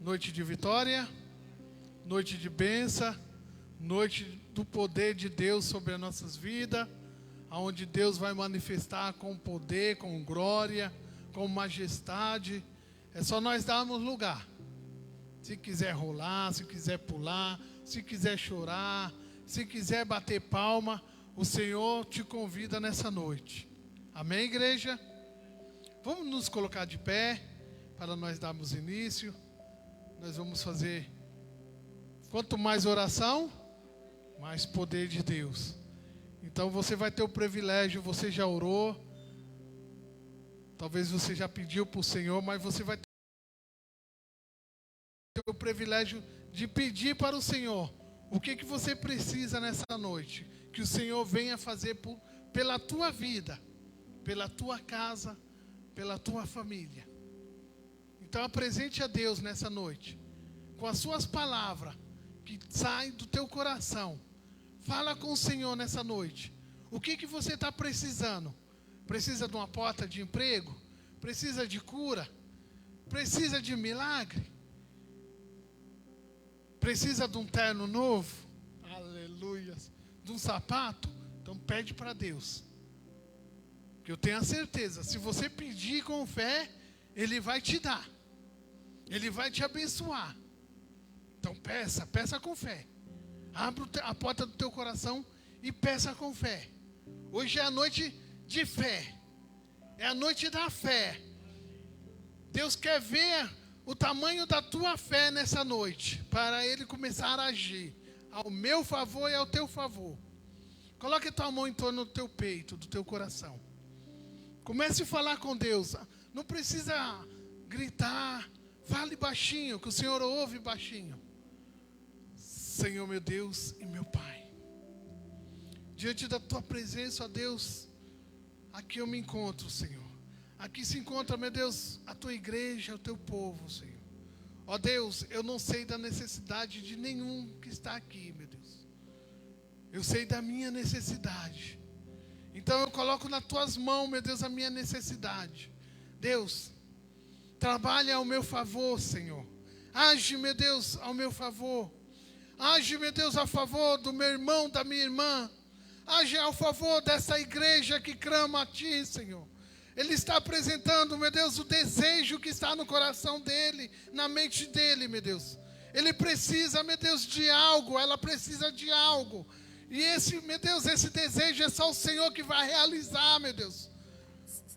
Noite de vitória, noite de bênção, noite do poder de Deus sobre as nossas vidas, onde Deus vai manifestar com poder, com glória, com majestade. É só nós darmos lugar. Se quiser rolar, se quiser pular, se quiser chorar, se quiser bater palma, o Senhor te convida nessa noite. Amém, igreja? Vamos nos colocar de pé para nós darmos início. Nós vamos fazer, quanto mais oração, mais poder de Deus. Então você vai ter o privilégio, você já orou, talvez você já pediu para o Senhor, mas você vai ter o privilégio de pedir para o Senhor o que você precisa nessa noite. Que o Senhor venha fazer pela tua vida, pela tua casa, pela tua família. Então apresente a Deus nessa noite, com as suas palavras, que saem do teu coração. Fala com o Senhor nessa noite. O que você está precisando? Precisa de uma porta de emprego? Precisa de cura? Precisa de milagre? Precisa de um terno novo? Aleluia. De um sapato? Então pede para Deus. Que eu tenho a certeza, se você pedir com fé, Ele vai te dar. Ele vai te abençoar. Então peça com fé. Abra a porta do teu coração e peça com fé. Hoje é a noite de fé. É a noite da fé. Deus quer ver o tamanho da tua fé nessa noite, para Ele começar a agir ao meu favor e ao teu favor. Coloque a tua mão em torno do teu peito, do teu coração. Comece a falar com Deus. Não precisa gritar. Fale baixinho, que o Senhor ouve baixinho. Senhor, meu Deus e meu Pai, diante da tua presença, ó Deus, aqui eu me encontro, Senhor. Aqui se encontra, meu Deus, a tua igreja, o teu povo, Senhor. Ó Deus, eu não sei da necessidade de nenhum que está aqui, meu Deus. Eu sei da minha necessidade. Então eu coloco nas tuas mãos, meu Deus, a minha necessidade. Deus, trabalha ao meu favor, Senhor. Age, meu Deus, ao meu favor. Age, meu Deus, a favor do meu irmão, da minha irmã. Age ao favor dessa igreja que clama a Ti, Senhor. Ele está apresentando, meu Deus, o desejo que está no coração dele, na mente dele, meu Deus. Ele precisa, meu Deus, de algo, ela precisa de algo. E esse, meu Deus, esse desejo é só o Senhor que vai realizar, meu Deus.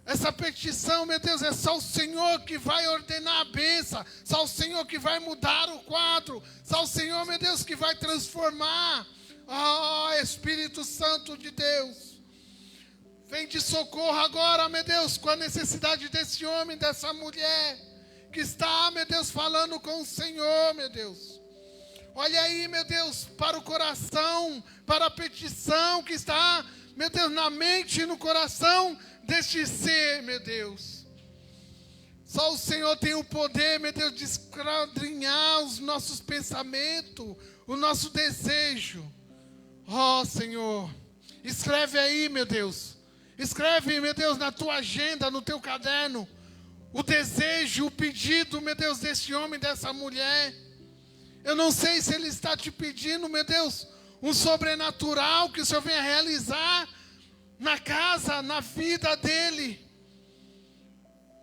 Essa petição, meu Deus, é só o Senhor que vai ordenar a bênção. Só o Senhor que vai mudar o quadro. Só o Senhor, meu Deus, que vai transformar. Oh, Espírito Santo de Deus. Vem de socorro agora, meu Deus, com a necessidade desse homem, dessa mulher, que está, meu Deus, falando com o Senhor, meu Deus. Olha aí, meu Deus, para o coração, para a petição que está, meu Deus, na mente e no coração deste ser, meu Deus. Só o Senhor tem o poder, meu Deus, de esquadrinhar os nossos pensamentos, o nosso desejo. Oh, Senhor, escreve aí, meu Deus. Escreve, meu Deus, na tua agenda, no teu caderno, o desejo, o pedido, meu Deus, desse homem, dessa mulher. Eu não sei se ele está te pedindo, meu Deus, um sobrenatural que o Senhor venha realizar na casa, na vida dele.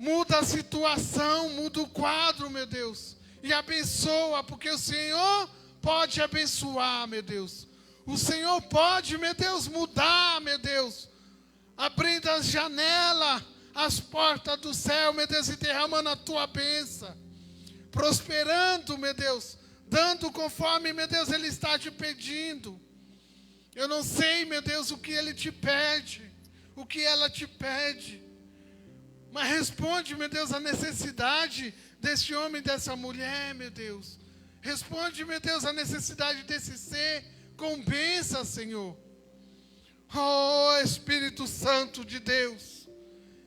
Muda a situação, muda o quadro, meu Deus. E abençoa, porque o Senhor pode abençoar, meu Deus. O Senhor pode, meu Deus, mudar, meu Deus. Abrindo as janelas, as portas do céu, meu Deus, e derramando a tua bênção. Prosperando, meu Deus. Dando conforme, meu Deus, Ele está te pedindo. Eu não sei, meu Deus, o que Ele te pede, o que ela te pede. Mas responde, meu Deus, a necessidade desse homem, dessa mulher, meu Deus. Responde, meu Deus, a necessidade desse ser com bênção, Senhor. Oh, Espírito Santo de Deus.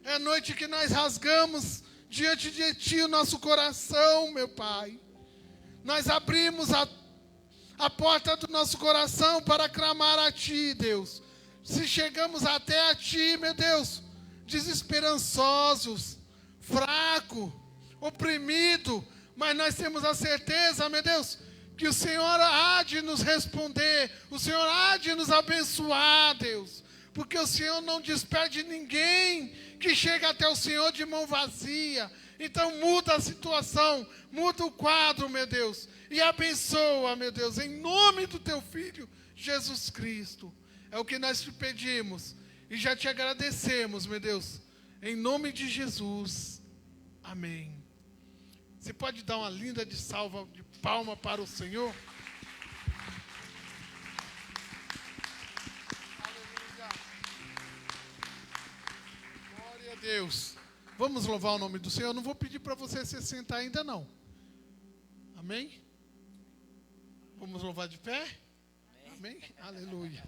É a noite que nós rasgamos diante de Ti o nosso coração, meu Pai. Nós abrimos a porta do nosso coração para clamar a Ti, Deus. Se chegamos até a Ti, meu Deus, desesperançosos, fracos, oprimidos, Mas nós temos a certeza, meu Deus, que o Senhor há de nos responder, o Senhor há de nos abençoar, Deus. Porque o Senhor não despede ninguém que chega até o Senhor de mão vazia. Então muda a situação, muda o quadro, meu Deus. E abençoa, meu Deus, em nome do teu Filho, Jesus Cristo. É o que nós te pedimos. E já te agradecemos, meu Deus. Em nome de Jesus. Amém. Você pode dar uma linda de salva de palma para o Senhor? Aleluia. Glória a Deus. Vamos louvar o nome do Senhor. Eu não vou pedir para você se sentar ainda não. Amém? Vamos louvar de pé? Amém? Aleluia.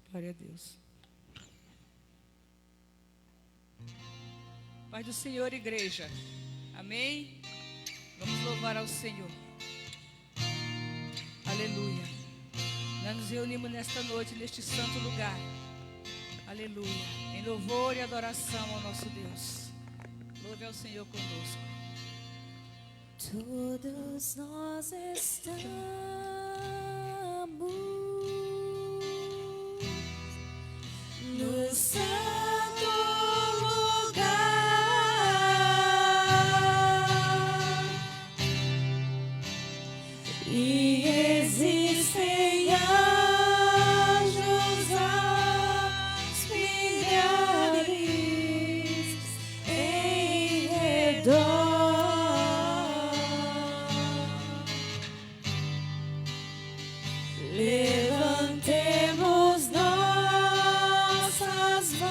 Glória a Deus. Pai do Senhor, igreja. Amém? Vamos louvar ao Senhor. Aleluia. Nós nos reunimos nesta noite, neste santo lugar. Aleluia. Em louvor e adoração ao nosso Deus. Louve ao Senhor conosco. Todos nós estamos no santo lugar e existem anjos aos milhares em redor. Levantemos nossas mãos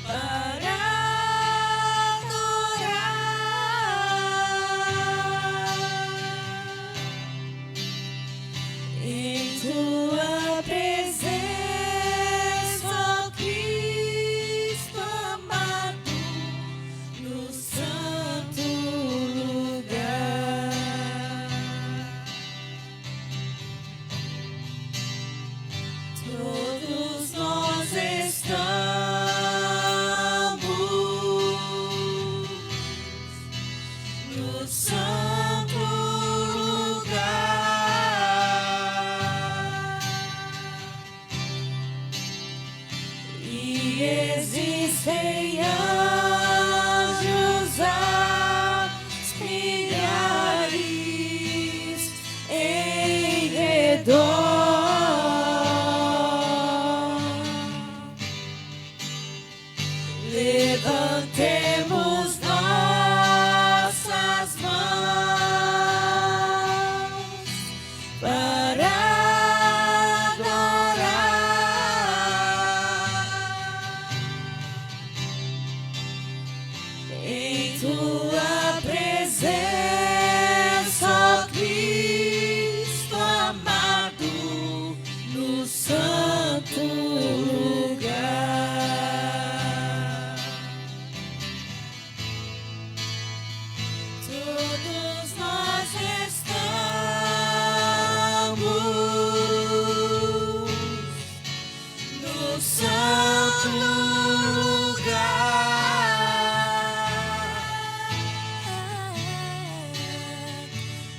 para adorar em tua presença, ó Cristo amado, no santo lugar. Todos nós estamos no santo lugar e existem anjos aos milhares em redor. Levantemos nossas mãos para adorar em tua presença, ó Cristo amado, no santo lugar. Todos nós estamos no santo lugar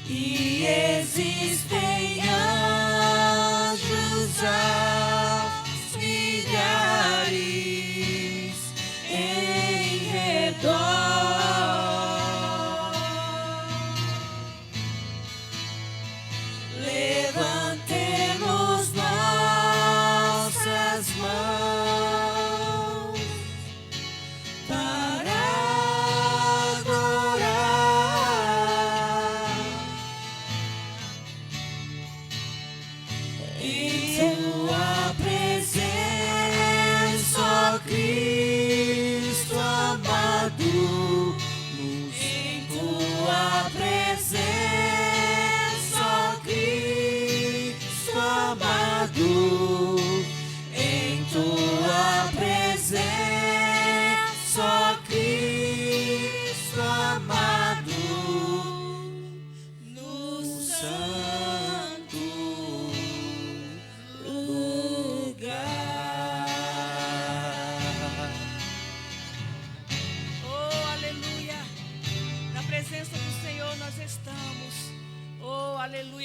e existem anjos aos milhares em redor. Levantemos nossas mãos para adorar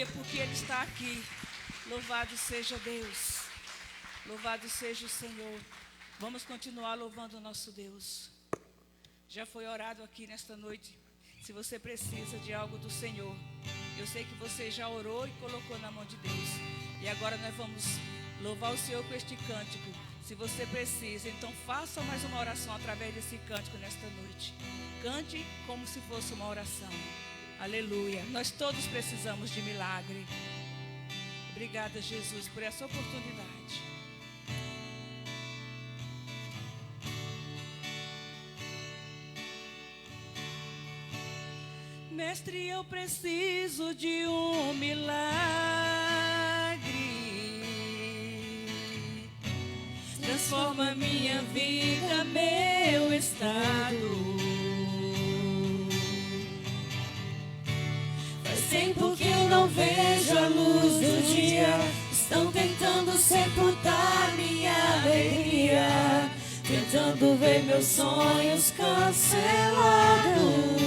Aleluia, porque Ele está aqui. Louvado seja Deus. Louvado seja o Senhor. Vamos continuar louvando o nosso Deus. Já foi orado aqui nesta noite. Se você precisa de algo do Senhor, eu sei que você já orou e colocou na mão de Deus. E agora nós vamos louvar o Senhor com este cântico. Se você precisa, então faça mais uma oração através desse cântico nesta noite. Cante como se fosse uma oração. Aleluia. Nós todos precisamos de milagre. Obrigada, Jesus, por essa oportunidade. Mestre, eu preciso de um milagre. Transforma minha vida, meu estado. Faz tempo que eu não vejo a luz do dia. Estão tentando sepultar minha alegria, tentando ver meus sonhos cancelados.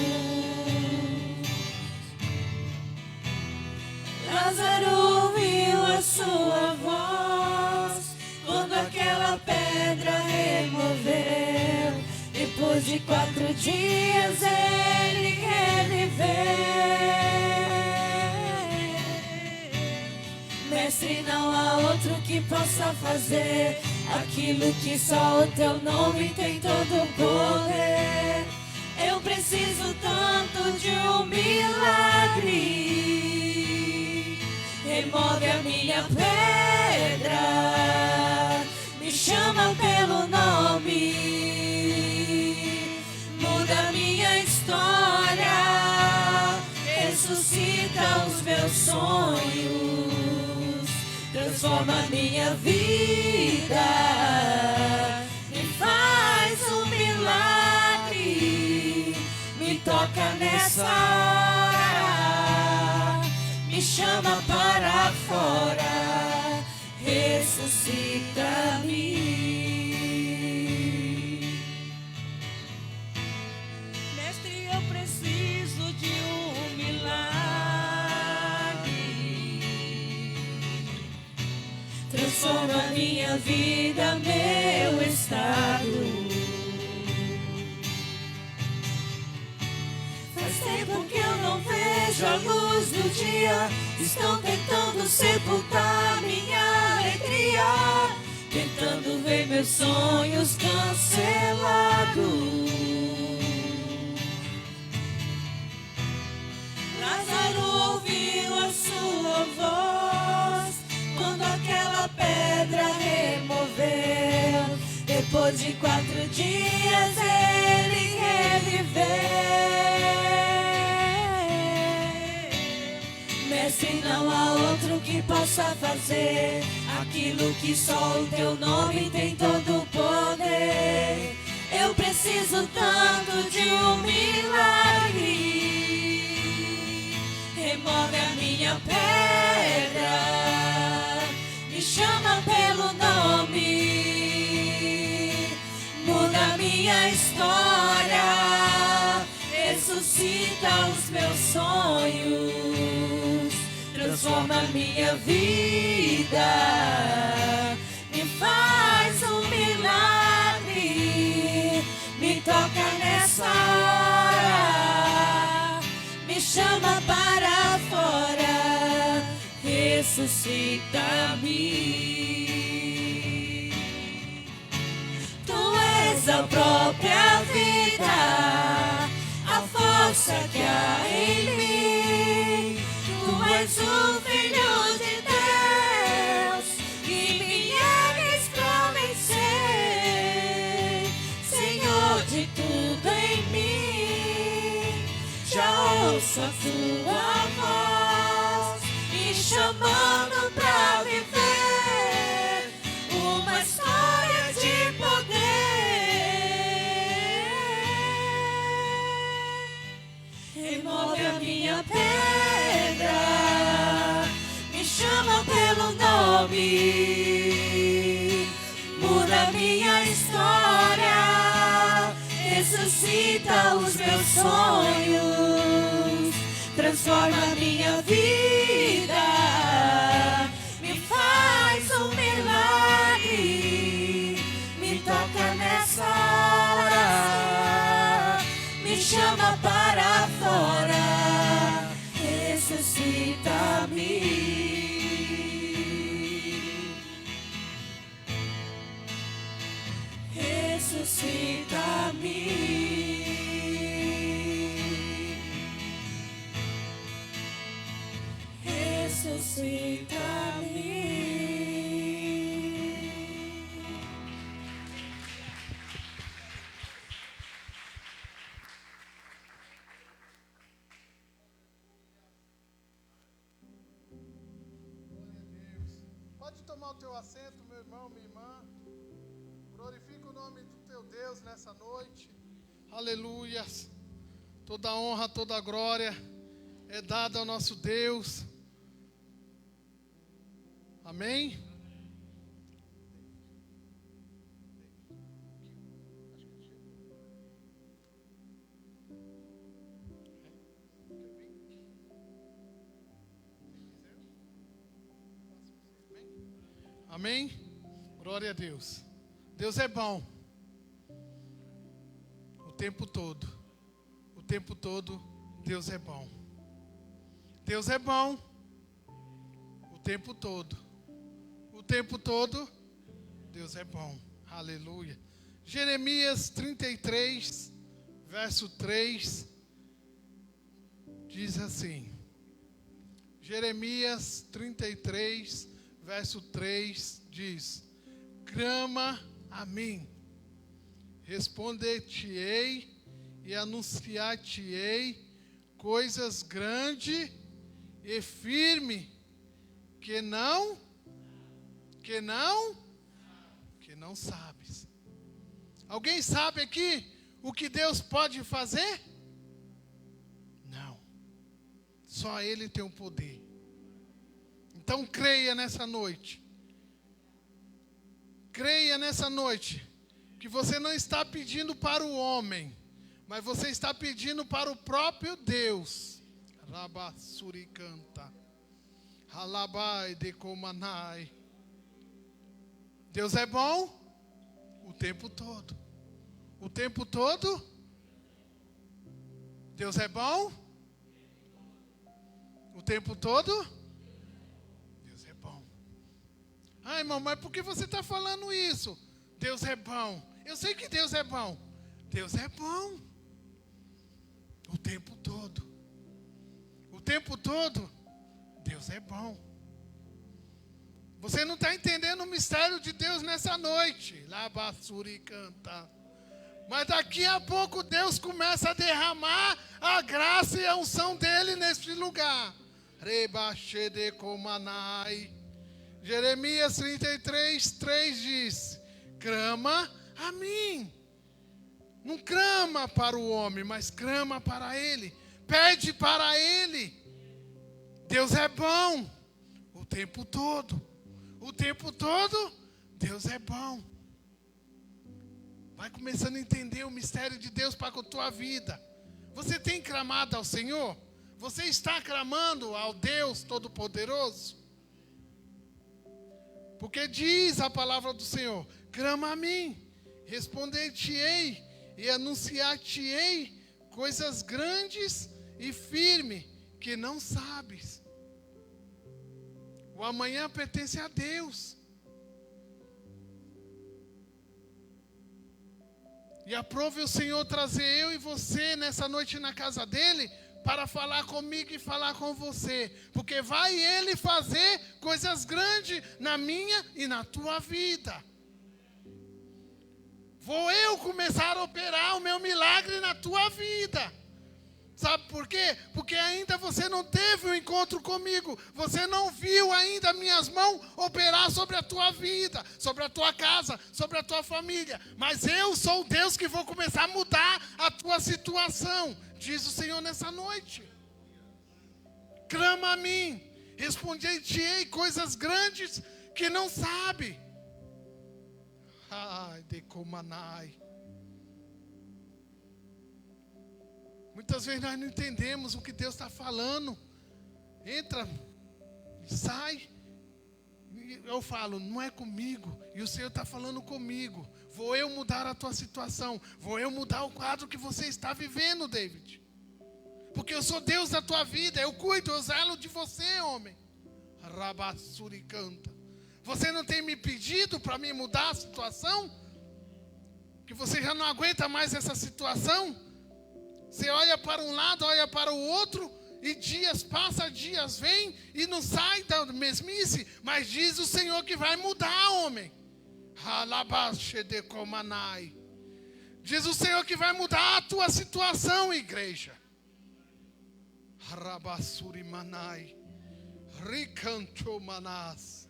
Lázaro ouviu a sua voz quando aquela pedra removeu. Depois de 4 dias ele reviveu. Mestre, não há outro que possa fazer aquilo que só o teu nome tem todo o poder. Eu preciso tanto de um milagre. Remove a minha pedra, me chama pelo nome, muda minha história, ressuscita os meus sonhos, transforma minha vida, me faz um milagre, me toca nessa hora, me chama para fora, ressuscita-me. Mestre, eu preciso de um milagre. Transforma minha vida, meu estado. Faz tempo que eu não vejo a luz do dia. Estão tentando sepultar minha alegria, tentando ver meus sonhos cancelados. Lázaro ouviu a sua voz quando aquela pedra removeu. Depois de 4 dias ele reviveu. Mestre, não há outro que possa fazer aquilo que só o teu nome tem todo o poder. Eu preciso tanto de um milagre. Remove a minha pedra, me chama pelo nome, muda minha história, ressuscita os meus sonhos, transforma minha vida, me faz um milagre, me toca nessa hora, me chama para fora, ressuscita-me. Tu és a própria vida, a força que há em mim. Tu és o Filho de Deus que vienes pra vencer, Senhor de tudo em mim. Já ouço a tua voz me chamando pra viver uma história de poder. Remove a minha pedra, me chama pelo nome, muda minha história, ressuscita os meus sonhos, transforma minha vida, chama para fora. Ressuscita-me. Pode tomar o teu assento, meu irmão, minha irmã. Glorifica o nome do teu Deus nessa noite. Aleluias. Toda honra, toda glória é dada ao nosso Deus. Amém? Amém? Glória a Deus. Deus é bom. O tempo todo. O tempo todo, Deus é bom. Deus é bom. O tempo todo. O tempo todo, Deus é bom. Aleluia. Jeremias 33, verso 3, diz assim. Jeremias 33, verso 3 diz: clama a mim, responder-te-ei e anunciar-te-ei coisas grandes e firmes que não sabes. Alguém sabe aqui o que Deus pode fazer? Não. Só Ele tem o poder. Então creia nessa noite. Creia nessa noite que você não está pedindo para o homem, mas você está pedindo para o próprio Deus. Rabassuricanta. Halabai de comanai. Deus é bom o tempo todo. O tempo todo. Deus é bom o tempo todo. Ah, irmão, mas por que você está falando isso? Deus é bom. Eu sei que Deus é bom. Deus é bom. O tempo todo. O tempo todo, Deus é bom. Você não está entendendo o mistério de Deus nessa noite. Labassuri canta. Mas daqui a pouco Deus começa a derramar a graça e a unção dele neste lugar. Rebaxe de comanai. Jeremias 33, 3 diz: clama a mim. Não clama para o homem, mas clama para ele. Pede para ele. Deus é bom o tempo todo. O tempo todo, Deus é bom. Vai começando a entender o mistério de Deus para a tua vida. Você tem clamado ao Senhor? Você está clamando ao Deus Todo-Poderoso? Porque diz a palavra do Senhor: clama a mim, responder-te-ei e anunciar-te-ei coisas grandes e firmes que não sabes. O amanhã pertence a Deus. E aprove o Senhor trazer eu e você nessa noite na casa dele, para falar comigo e falar com você. Porque vai Ele fazer coisas grandes na minha e na tua vida. Vou eu começar a operar o meu milagre na tua vida. Sabe por quê? Porque ainda você não teve um encontro comigo. Você não viu ainda minhas mãos operar sobre a tua vida, sobre a tua casa, sobre a tua família. Mas eu sou o Deus que vou começar a mudar a tua situação, diz o Senhor nessa noite. Clama a mim, responder-te-ei coisas grandes que não sabe. Ai, de comanai. Muitas vezes nós não entendemos o que Deus está falando. Entra, sai. Eu falo, não é comigo. E o Senhor está falando comigo. Vou eu mudar a tua situação. Vou eu mudar o quadro que você está vivendo, David. Porque eu sou Deus da tua vida. Eu cuido, eu zelo de você, homem. Rabassuri canta. Você não tem me pedido para me mudar a situação? Que você já não aguenta mais essa situação? Você olha para um lado, olha para o outro, e dias passam, dias vêm, e não sai da mesmice. Mas diz o Senhor que vai mudar, homem. Diz o Senhor que vai mudar a tua situação, igreja. Rabasurimanai, Ricantomanas,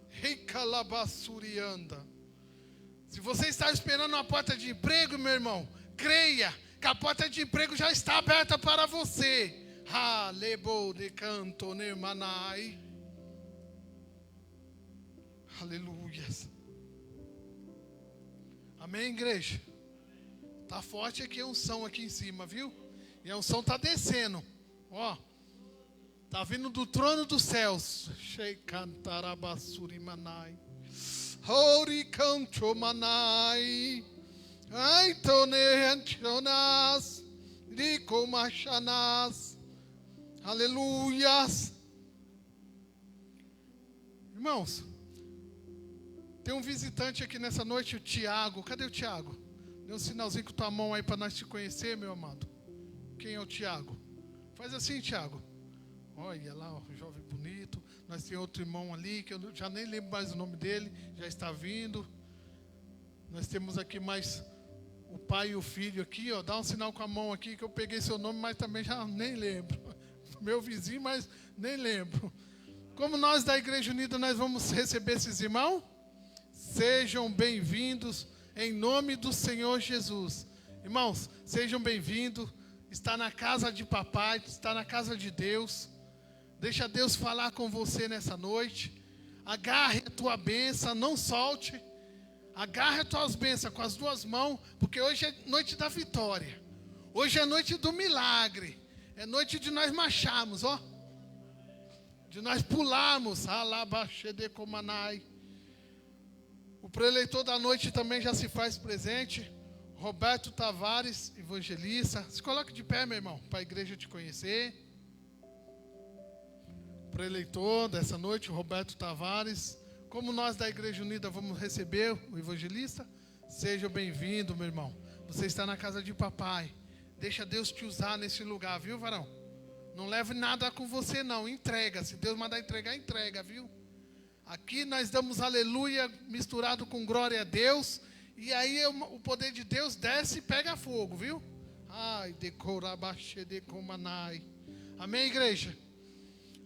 Ricalabassurianda. Se você está esperando uma porta de emprego, meu irmão, creia que a porta de emprego já está aberta para você. Lebo de canto nemanai. Aleluias. Amém, igreja? Tá forte aqui a unção aqui em cima, viu? E a unção tá descendo. Ó. Tá vindo do trono dos céus. Sheikantarabassurimanai. Horicantomanai. Aitoneanchonas. Ricomachanas. Aleluias. Irmãos, tem um visitante aqui nessa noite, o Tiago. Cadê o Tiago? Dê um sinalzinho com tua mão aí para nós te conhecer, meu amado. Quem é o Tiago? Faz assim, Tiago. Olha lá, ó, jovem bonito. Nós temos outro irmão ali, que eu já nem lembro mais o nome dele. Já está vindo. Nós temos aqui mais o pai e o filho aqui, ó. Dá um sinal com a mão aqui, que eu peguei seu nome, mas também já nem lembro. Meu vizinho, mas nem lembro. Como nós da Igreja Unida, nós vamos receber esses irmãos? Sejam bem-vindos em nome do Senhor Jesus. Irmãos, sejam bem-vindos. Está na casa de papai, está na casa de Deus. Deixa Deus falar com você nessa noite. Agarre a tua bênção, não solte. Agarre as tuas bênçãos com as duas mãos, porque hoje é noite da vitória. Hoje é noite do milagre. É noite de nós marcharmos, ó. De nós pularmos. Alabaxedecomanai. O preleitor da noite também já se faz presente. Roberto Tavares, evangelista. Se coloque de pé, meu irmão, para a igreja te conhecer. Preleitor dessa noite, Roberto Tavares. Como nós da Igreja Unida vamos receber o evangelista? Seja bem-vindo, meu irmão. Você está na casa de papai. Deixa Deus te usar nesse lugar, viu, varão? Não leve nada com você, não. Entrega. Se Deus mandar entregar, entrega, viu? Aqui nós damos aleluia misturado com glória a Deus. E aí o poder de Deus desce e pega fogo, viu? Ai, decorabaxedecomanai. Amém, igreja?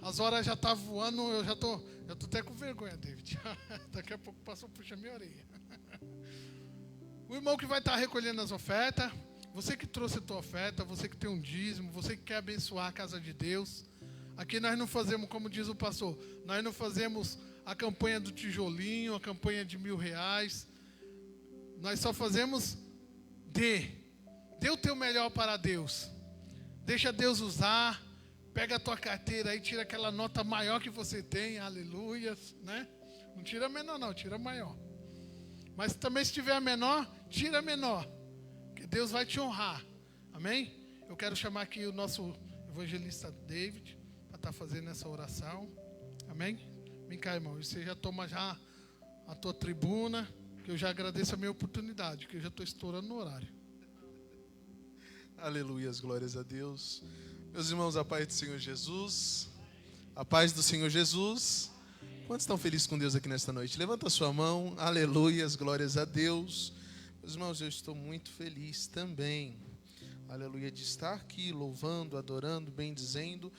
As horas já estão voando, eu já tô até com vergonha, David. Daqui a pouco passou, puxa minha orelha. O irmão que vai estar recolhendo as ofertas, você que trouxe a tua oferta, você que tem um dízimo, você que quer abençoar a casa de Deus. Aqui nós não fazemos, como diz o pastor, nós não fazemos a campanha do tijolinho, a campanha de R$1.000. Nós só fazemos dê o teu melhor para Deus. Deixa Deus usar. Pega a tua carteira aí, tira aquela nota maior que você tem, aleluia, né? Não tira menor não, tira maior. Mas também se tiver menor, tira menor, que Deus vai te honrar, amém? Eu quero chamar aqui o nosso evangelista David, para estar fazendo essa oração, amém? Vem cá, irmão, você já toma já a tua tribuna, que eu já agradeço a minha oportunidade, que eu já estou estourando no horário. Aleluias, glórias a Deus. Meus irmãos, a paz do Senhor Jesus. A paz do Senhor Jesus. Quantos estão felizes com Deus aqui nesta noite? Levanta a sua mão. Aleluias, glórias a Deus. Meus irmãos, eu estou muito feliz também. Aleluia, de estar aqui louvando, adorando, bendizendo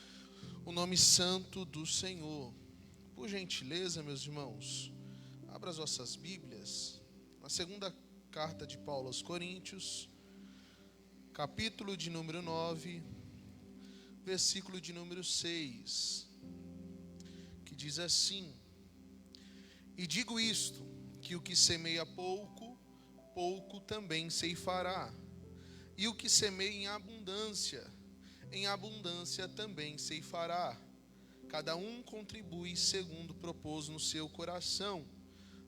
o nome santo do Senhor. Por gentileza, meus irmãos, abra as vossas Bíblias. Na segunda carta de Paulo aos Coríntios, capítulo de número 9, versículo de número 6, que diz assim: E digo isto, que o que semeia pouco, pouco também ceifará, e o que semeia em abundância também ceifará. Cada um contribui segundo propôs no seu coração,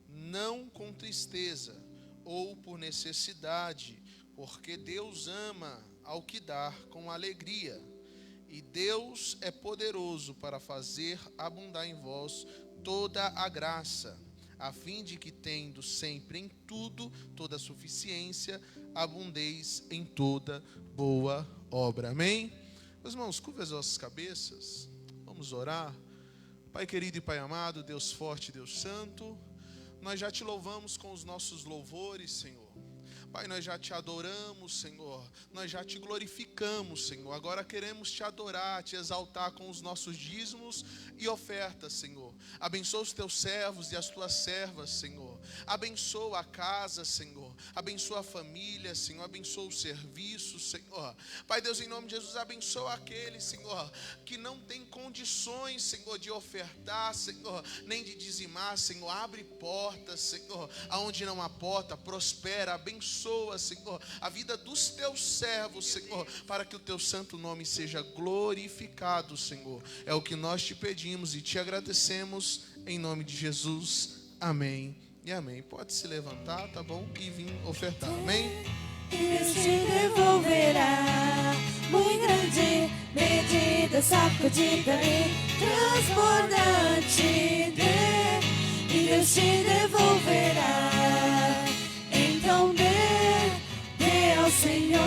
não com tristeza ou por necessidade, porque Deus ama ao que dá com alegria. E Deus é poderoso para fazer abundar em vós toda a graça, a fim de que, tendo sempre em tudo toda a suficiência, abundeis em toda boa obra. Amém? Meus irmãos, curva as vossas cabeças, vamos orar. Pai querido e Pai amado, Deus forte, Deus santo, nós já te louvamos com os nossos louvores, Senhor. Pai, nós já te adoramos, Senhor, nós já te glorificamos, Senhor. Agora queremos te adorar, te exaltar com os nossos dízimos e ofertas, Senhor. Abençoa os teus servos e as tuas servas, Senhor. Abençoa a casa, Senhor. Abençoa a família, Senhor. Abençoa o serviço, Senhor. Pai Deus, em nome de Jesus, abençoa aqueles, Senhor, que não tem condições, Senhor, de ofertar, Senhor, nem de dizimar, Senhor. Abre portas, Senhor, aonde não há porta, prospera, abençoa, Senhor, a vida dos teus servos, Senhor, para que o teu santo nome seja glorificado, Senhor. É o que nós te pedimos e te agradecemos em nome de Jesus. Amém e amém. Pode se levantar, tá bom? E vir ofertar. Amém? Deus te devolverá muito grande medida, sacudida e transbordante. E Deus te devolverá. Então dê ao Senhor.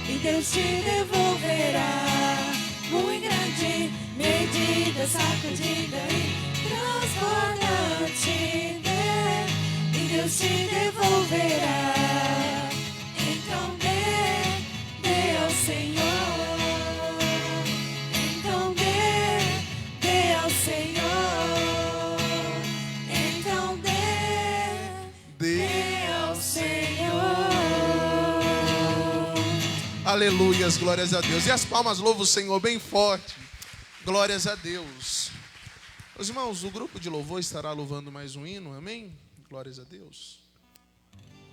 E Deus te devolverá muito grande medida, sacudida e transbordante. E Deus te devolverá. Então dê ao Senhor. Então dê ao Senhor. Então dê ao Senhor. Aleluias, glórias a Deus. E as palmas louvam o Senhor bem forte. Glórias a Deus. Meus irmãos, o grupo de louvor estará louvando mais um hino, amém? Glórias a Deus.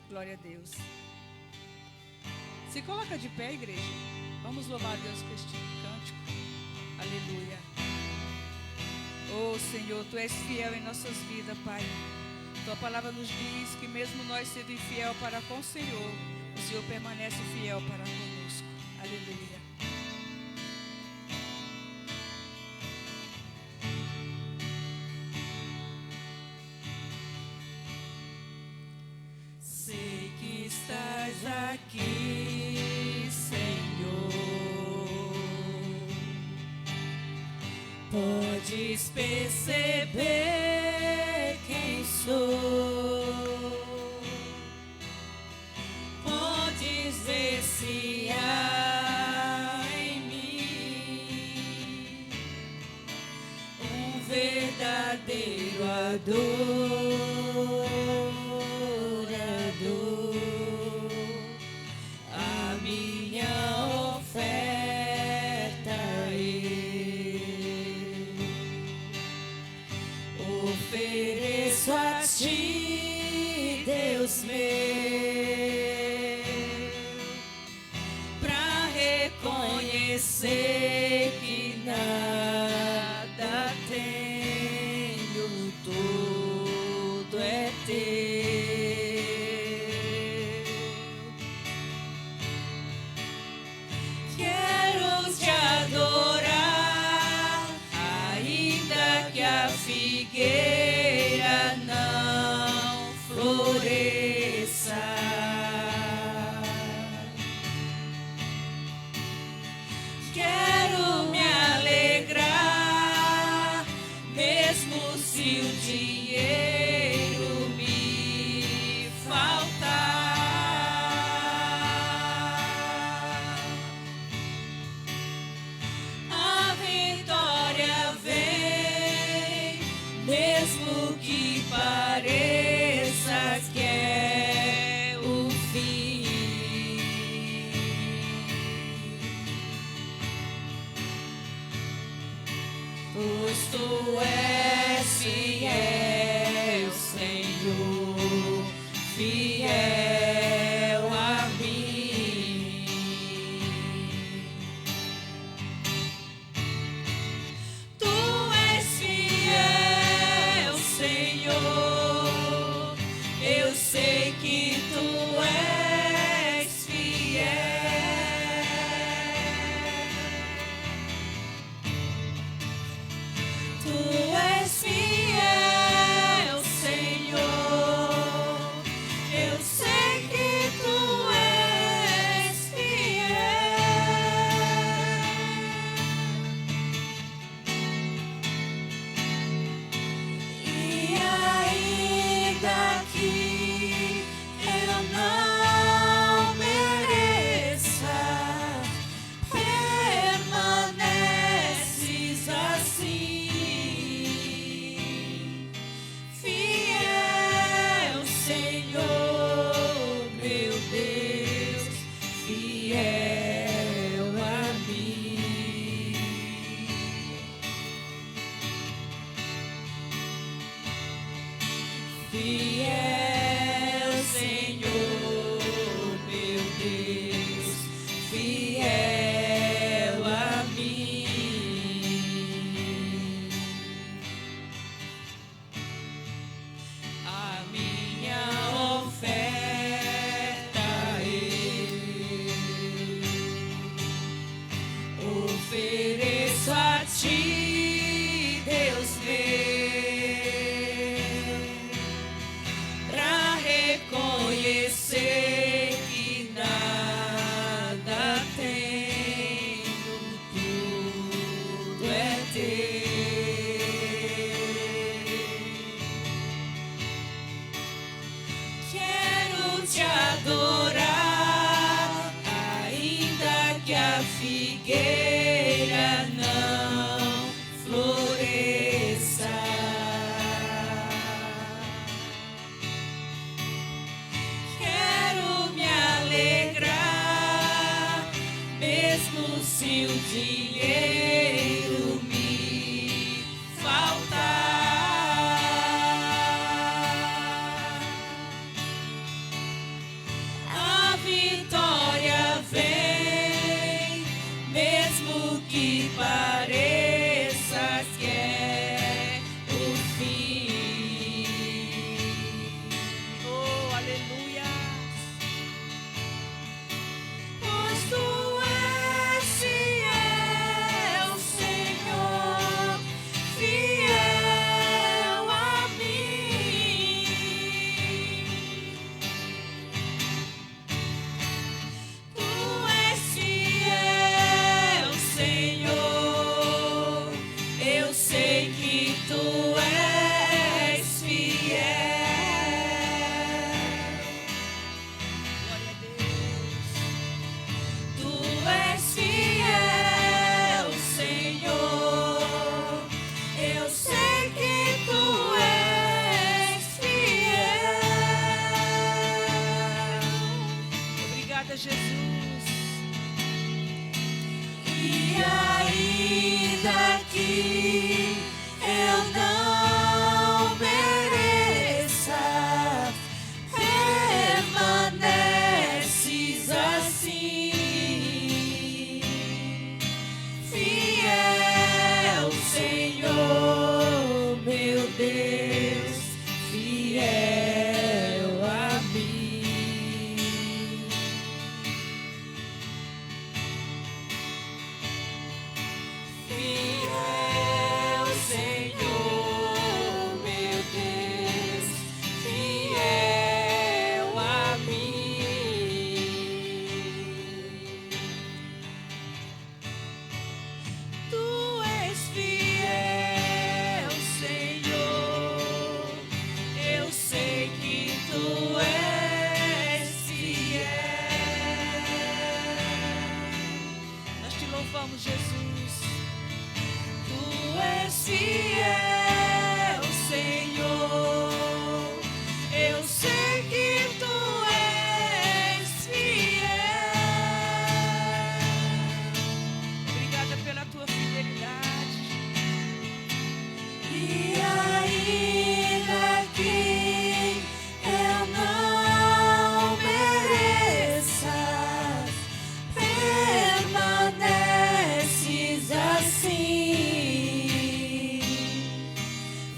Glória a Deus. Se coloca de pé, igreja. Vamos louvar a Deus com este cântico. Aleluia. Oh, Senhor, Tu és fiel em nossas vidas, Pai. Tua palavra nos diz que mesmo nós sendo infiel para com o Senhor permanece fiel para conosco. Aleluia. Sei que estás aqui, Senhor. Podes perceber quem sou. Podes ver se há em mim um verdadeiro adorador. A minha oferta eu ofereço a Ti, Deus meu, pra reconhecer que nada tenho, tudo é Teu. Quero Te adorar, ainda que a figueira não floresça. Quero me alegrar, mesmo se o dinheiro me faltar. A vitória vem, mesmo que pareça que é o fim. Pois Tu és fiel, Senhor, fiel a mim. Tu és fiel, Senhor. ti, Deus meu, pra reconhecer que nada tenho, tudo é teu. Quero te adorar, ainda que a figueira não floresça. Quero me alegrar, mesmo se o dinheiro me faltar. A vitória vem, mesmo que pareça que é o fim. Oh, aleluia. Pois tu és fiel, Senhor, fiel a mim. Tu és fiel, Senhor, eu sei que tu és fiel. Glória a Deus. Tu és fiel, Senhor, eu sei que tu és fiel. Obrigada, Jesus. E ainda que eu não mereça, permaneces assim, fiel, Senhor, meu Deus, fiel a mim. Fiel, Senhor, meu Deus, fiel a mim. Tu és fiel, Senhor, eu sei que tu és fiel. Nós te louvamos, Jesus. Tu és fiel, Senhor, eu sei que tu és fiel. Obrigada pela tua fidelidade. E ainda que eu não mereça, permaneces assim,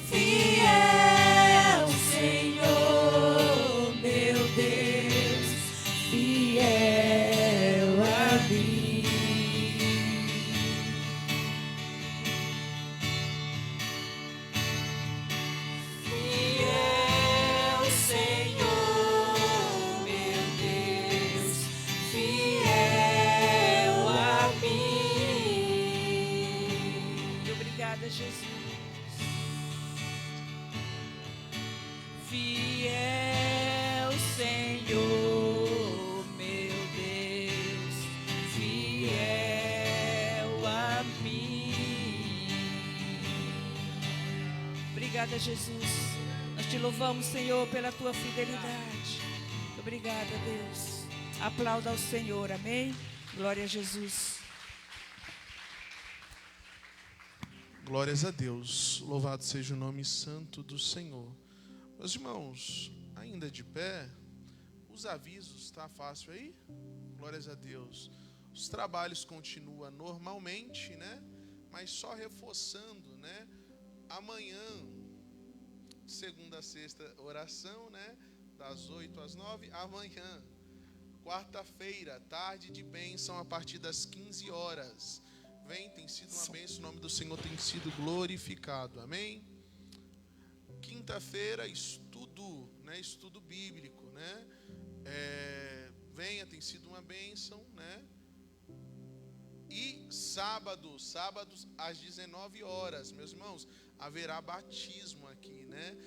fiel, Senhor, meu Deus, fiel a mim. Fiel, Senhor, meu Deus, fiel a mim. Obrigada, Jesus. Fiel, Senhor, meu Deus, fiel a mim. Obrigada, Jesus. Nós te louvamos, Senhor, pela tua fidelidade. Obrigada, Deus. Aplauda ao Senhor, amém? Glória a Jesus. Glórias a Deus. Louvado seja o nome santo do Senhor. Meus irmãos, ainda de pé, os avisos, está fácil aí? Glórias a Deus. Os trabalhos continuam normalmente, né? Mas só reforçando, né? Amanhã, segunda a sexta, oração, né? Das 8 às 9. Amanhã, quarta-feira, tarde de bênção a partir das 15 horas. Vem, tem sido uma bênção, o nome do Senhor tem sido glorificado. Amém? Quinta-feira, estudo, né? Estudo bíblico, né? Venha, tem sido uma bênção, né? E sábados às 19 horas, meus irmãos, haverá batismo aqui, né?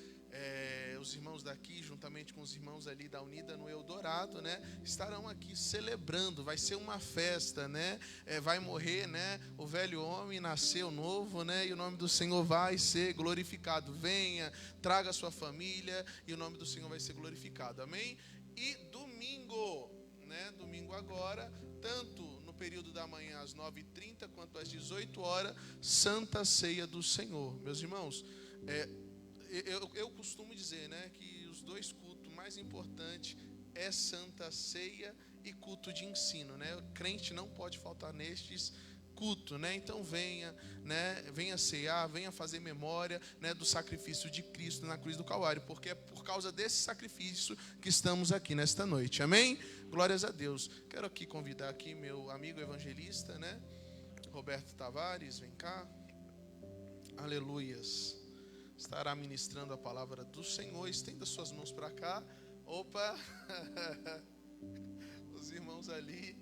Os irmãos daqui, juntamente com os irmãos ali da Unida no Eldorado, né? Estarão aqui celebrando, vai ser uma festa, né? Vai morrer, né? O velho homem, nasceu novo, né? E o nome do Senhor vai ser glorificado. Venha, traga a sua família e o nome do Senhor vai ser glorificado, amém? E domingo, né? Domingo agora, tanto no período da manhã às 9h30 quanto às 18 horas, Santa Ceia do Senhor. Meus irmãos, eu costumo dizer, né, que os dois cultos mais importantes é Santa Ceia e culto de ensino, né? O crente não pode faltar nestes cultos, né? Então venha, né? Venha cear, venha fazer memória, né, do sacrifício de Cristo na cruz do Calvário, porque é por causa desse sacrifício que estamos aqui nesta noite. Amém? Glórias a Deus. Quero aqui convidar aqui meu amigo evangelista, né? Roberto Tavares, vem cá. Aleluias. Estará ministrando a palavra do Senhor. Estenda suas mãos para cá. Opa! Os irmãos ali.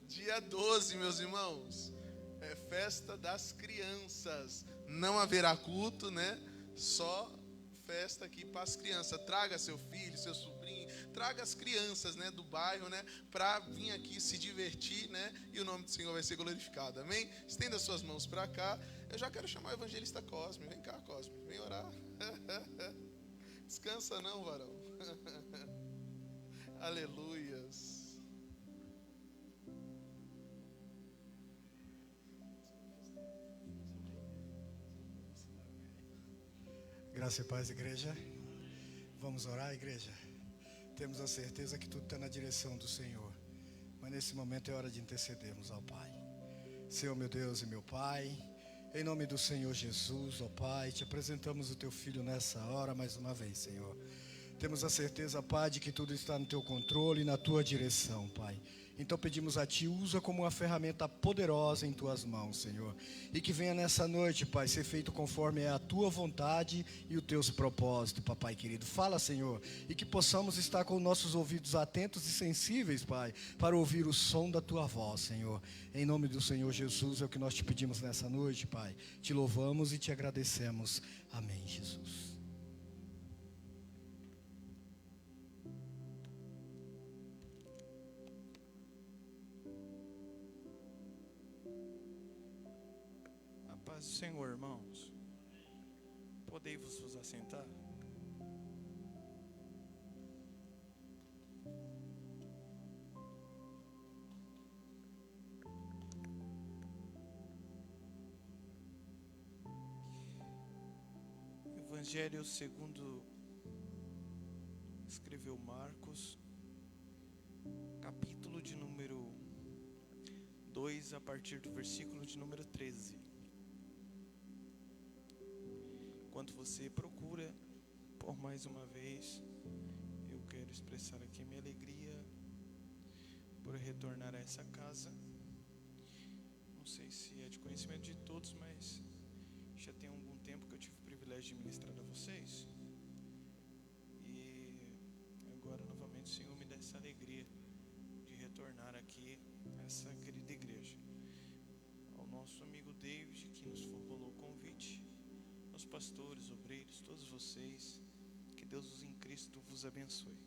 Dia 12, meus irmãos. É festa das crianças. Não haverá culto, né? Só festa aqui para as crianças. Traga seu filho, seu sobrinho. Traga as crianças, né, do bairro, né? Para vir aqui se divertir, né? E o nome do Senhor vai ser glorificado. Amém? Estenda suas mãos para cá. Eu já quero chamar o evangelista Cosme. Vem cá, Cosme. Vem orar. Descansa não, varão. Aleluias. Graça e paz, igreja. Vamos orar, igreja. Temos a certeza que tudo está na direção do Senhor. Mas nesse momento é hora de intercedermos ao Pai. Senhor, meu Deus e meu Pai, em nome do Senhor Jesus, ó Pai, te apresentamos o teu Filho nessa hora mais uma vez, Senhor. Temos a certeza, Pai, de que tudo está no teu controle e na tua direção, Pai. Então pedimos a Ti, usa como uma ferramenta poderosa em Tuas mãos, Senhor. E que venha nessa noite, Pai, ser feito conforme é a Tua vontade e os Teus propósitos, Papai querido. Fala, Senhor, e que possamos estar com nossos ouvidos atentos e sensíveis, Pai, para ouvir o som da Tua voz, Senhor. Em nome do Senhor Jesus é o que nós te pedimos nessa noite, Pai. Te louvamos e te agradecemos. Amém, Jesus. Paz do Senhor, irmãos. Podei-vos vos assentar? Evangelho segundo escreveu Marcos, capítulo de número 2, a partir do versículo de número 13. Enquanto você procura, por mais uma vez, eu quero expressar aqui minha alegria por retornar a essa casa. Não sei se é de conhecimento de todos, mas já tem algum tempo que eu tive o privilégio de ministrar a vocês. E agora, novamente, o Senhor me dá essa alegria de retornar aqui a essa querida igreja. Ao nosso amigo David, que nos formulou o convite, aos pastores, obreiros, todos vocês, que Deus em Cristo vos abençoe.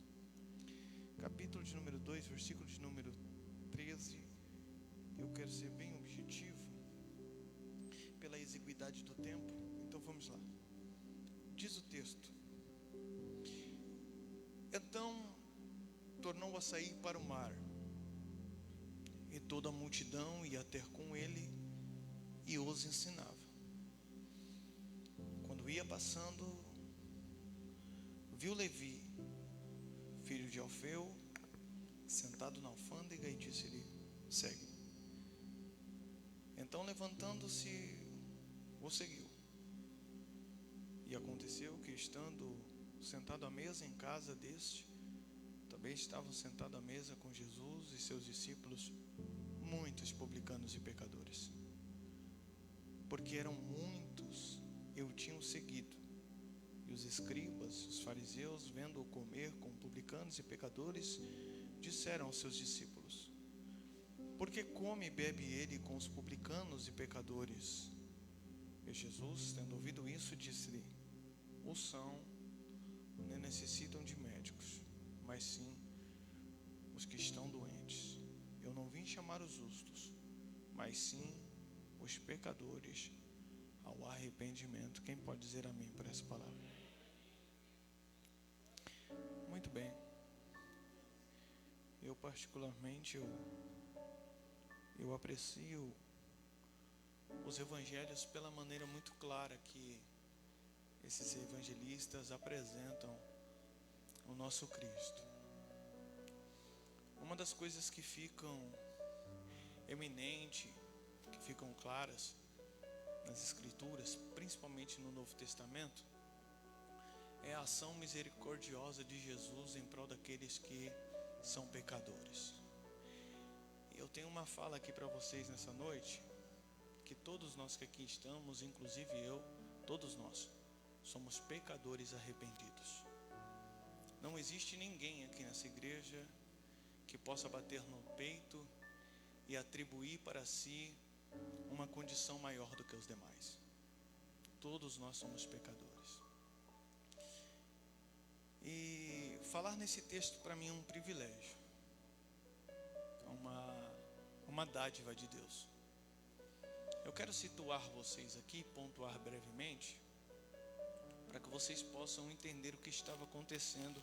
Capítulo de número 2, versículo de número 13. Eu quero ser bem objetivo pela exiguidade do tempo, então vamos lá. Diz o texto: então tornou a sair para o mar, e toda a multidão ia ter com ele e os ensinava. Quando ia passando, viu Levi, filho de Alfeu, sentado na alfândega, e disse-lhe: segue. Então, levantando-se, o seguiu. E aconteceu que, estando sentado à mesa em casa deste, também estavam sentados à mesa com Jesus e seus discípulos muitos publicanos e pecadores. porque eram muitos e o tinham seguido. E os escribas, os fariseus, vendo-o comer com publicanos e pecadores, disseram aos seus discípulos: por que come e bebe ele com os publicanos e pecadores? E Jesus, tendo ouvido isso, disse-lhe: os sãos nem necessitam de médicos, mas sim os que estão doentes. Eu não vim chamar os justos, mas sim os pecadores ao arrependimento. Quem pode dizer amém para essa palavra? Muito bem. Eu particularmente, eu aprecio os evangelhos pela maneira muito clara que esses evangelistas apresentam o nosso Cristo. Uma das coisas que ficam eminente, que ficam claras nas Escrituras, principalmente no Novo Testamento, é a ação misericordiosa de Jesus em prol daqueles que são pecadores. E eu tenho uma fala aqui para vocês nessa noite, que todos nós que aqui estamos, inclusive eu, todos nós, somos pecadores arrependidos. Não existe ninguém aqui nessa igreja que possa bater no peito e atribuir para si uma condição maior do que os demais. Todos nós somos pecadores. E falar nesse texto para mim é um privilégio, uma dádiva de Deus. Eu quero situar vocês aqui, pontuar brevemente, para que vocês possam entender o que estava acontecendo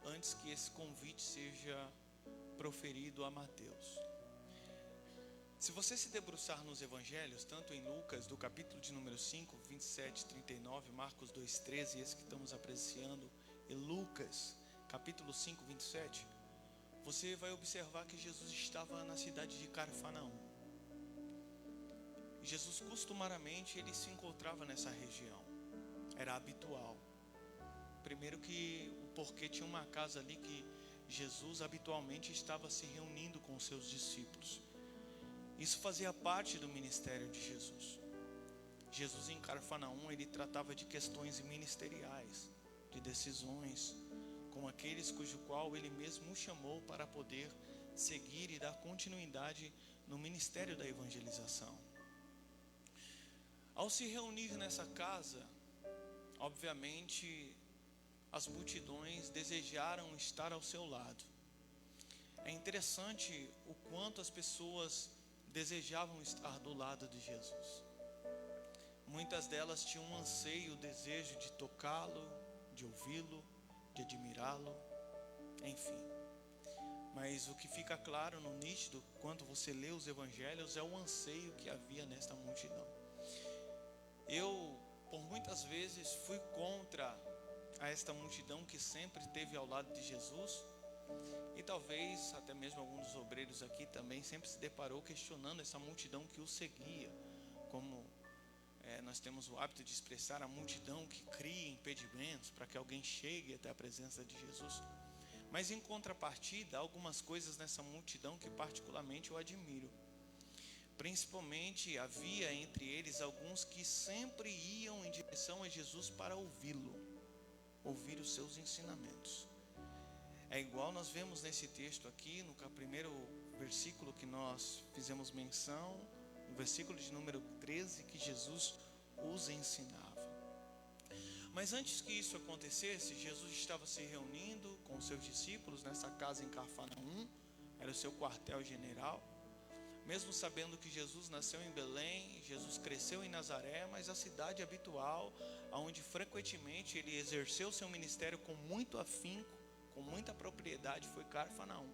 antes que esse convite seja proferido a Mateus. Se você se debruçar nos evangelhos, tanto em Lucas, do capítulo de número 5, 27, 39, Marcos 2, 13, esse que estamos apreciando, e Lucas, capítulo 5, 27, você vai observar que Jesus estava na cidade de Cafarnaum. Jesus, costumariamente, ele se encontrava nessa região. Era habitual. Primeiro que o porquê tinha uma casa ali que Jesus habitualmente estava se reunindo com os seus discípulos. Isso fazia parte do ministério de Jesus. Jesus em Cafarnaum, ele tratava de questões ministeriais, de decisões, com aqueles cujo qual ele mesmo o chamou para poder seguir e dar continuidade no ministério da evangelização. Ao se reunir nessa casa, obviamente, as multidões desejaram estar ao seu lado. É interessante o quanto as pessoas desejavam estar do lado de Jesus. Muitas delas tinham um anseio, o desejo de tocá-lo, de ouvi-lo, de admirá-lo, enfim. Mas o que fica claro no nítido, quando você lê os evangelhos, é o anseio que havia nesta multidão. Eu, por muitas vezes, fui contra a esta multidão que sempre esteve ao lado de Jesus, e talvez até mesmo alguns dos obreiros aqui também sempre se deparou questionando essa multidão que o seguia, como nós temos o hábito de expressar, a multidão que cria impedimentos para que alguém chegue até a presença de Jesus. Mas em contrapartida, há algumas coisas nessa multidão que particularmente eu admiro. Principalmente havia entre eles alguns que sempre iam em direção a Jesus para ouvi-lo, ouvir os seus ensinamentos. É igual nós vemos nesse texto aqui, no primeiro versículo que nós fizemos menção, no versículo de número 13, que Jesus os ensinava. Mas antes que isso acontecesse, Jesus estava se reunindo com os seus discípulos nessa casa em Cafarnaum, era o seu quartel-general. Mesmo sabendo que Jesus nasceu em Belém, Jesus cresceu em Nazaré, mas a cidade habitual, onde frequentemente ele exerceu seu ministério com muito afinco, com muita propriedade, foi Cafarnaum.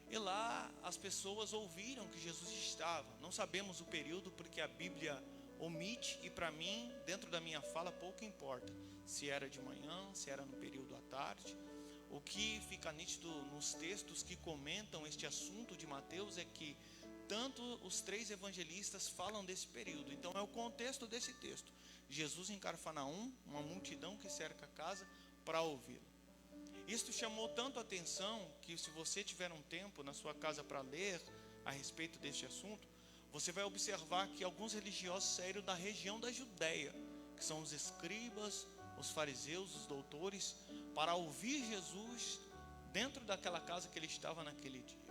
E lá as pessoas ouviram que Jesus estava. Não sabemos o período porque a Bíblia omite, e para mim, dentro da minha fala, pouco importa se era de manhã, se era no período à tarde. O que fica nítido nos textos que comentam este assunto de Mateus é que tanto os três evangelistas falam desse período. Então é o contexto desse texto. Jesus em Cafarnaum, uma multidão que cerca a casa para ouvi-lo. Isto chamou tanto a atenção que, se você tiver um tempo na sua casa para ler a respeito deste assunto, você vai observar que alguns religiosos saíram da região da Judéia, que são os escribas, os fariseus, os doutores, para ouvir Jesus dentro daquela casa que ele estava naquele dia.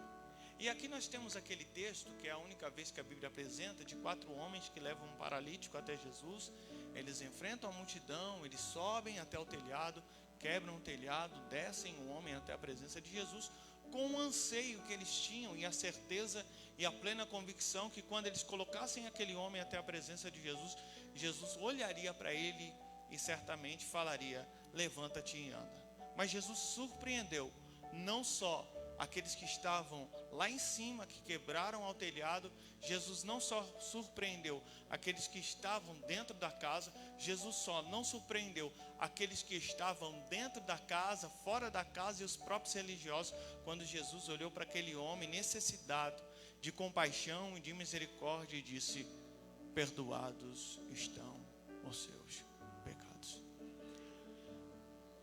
E aqui nós temos aquele texto, que é a única vez que a Bíblia apresenta, de 4 homens que levam um paralítico até Jesus. Eles enfrentam a multidão, eles sobem até o telhado, quebram o telhado, descem o homem até a presença de Jesus, com o anseio que eles tinham e a certeza e a plena convicção que quando eles colocassem aquele homem até a presença de Jesus, Jesus olharia para ele e certamente falaria: levanta-te e anda. Mas Jesus surpreendeu não só aqueles que estavam lá em cima, que quebraram ao telhado. Jesus não só surpreendeu aqueles que estavam dentro da casa, Jesus só não surpreendeu aqueles que estavam dentro da casa, fora da casa e os próprios religiosos, quando Jesus olhou para aquele homem necessitado de compaixão e de misericórdia e disse: perdoados estão os seus pecados.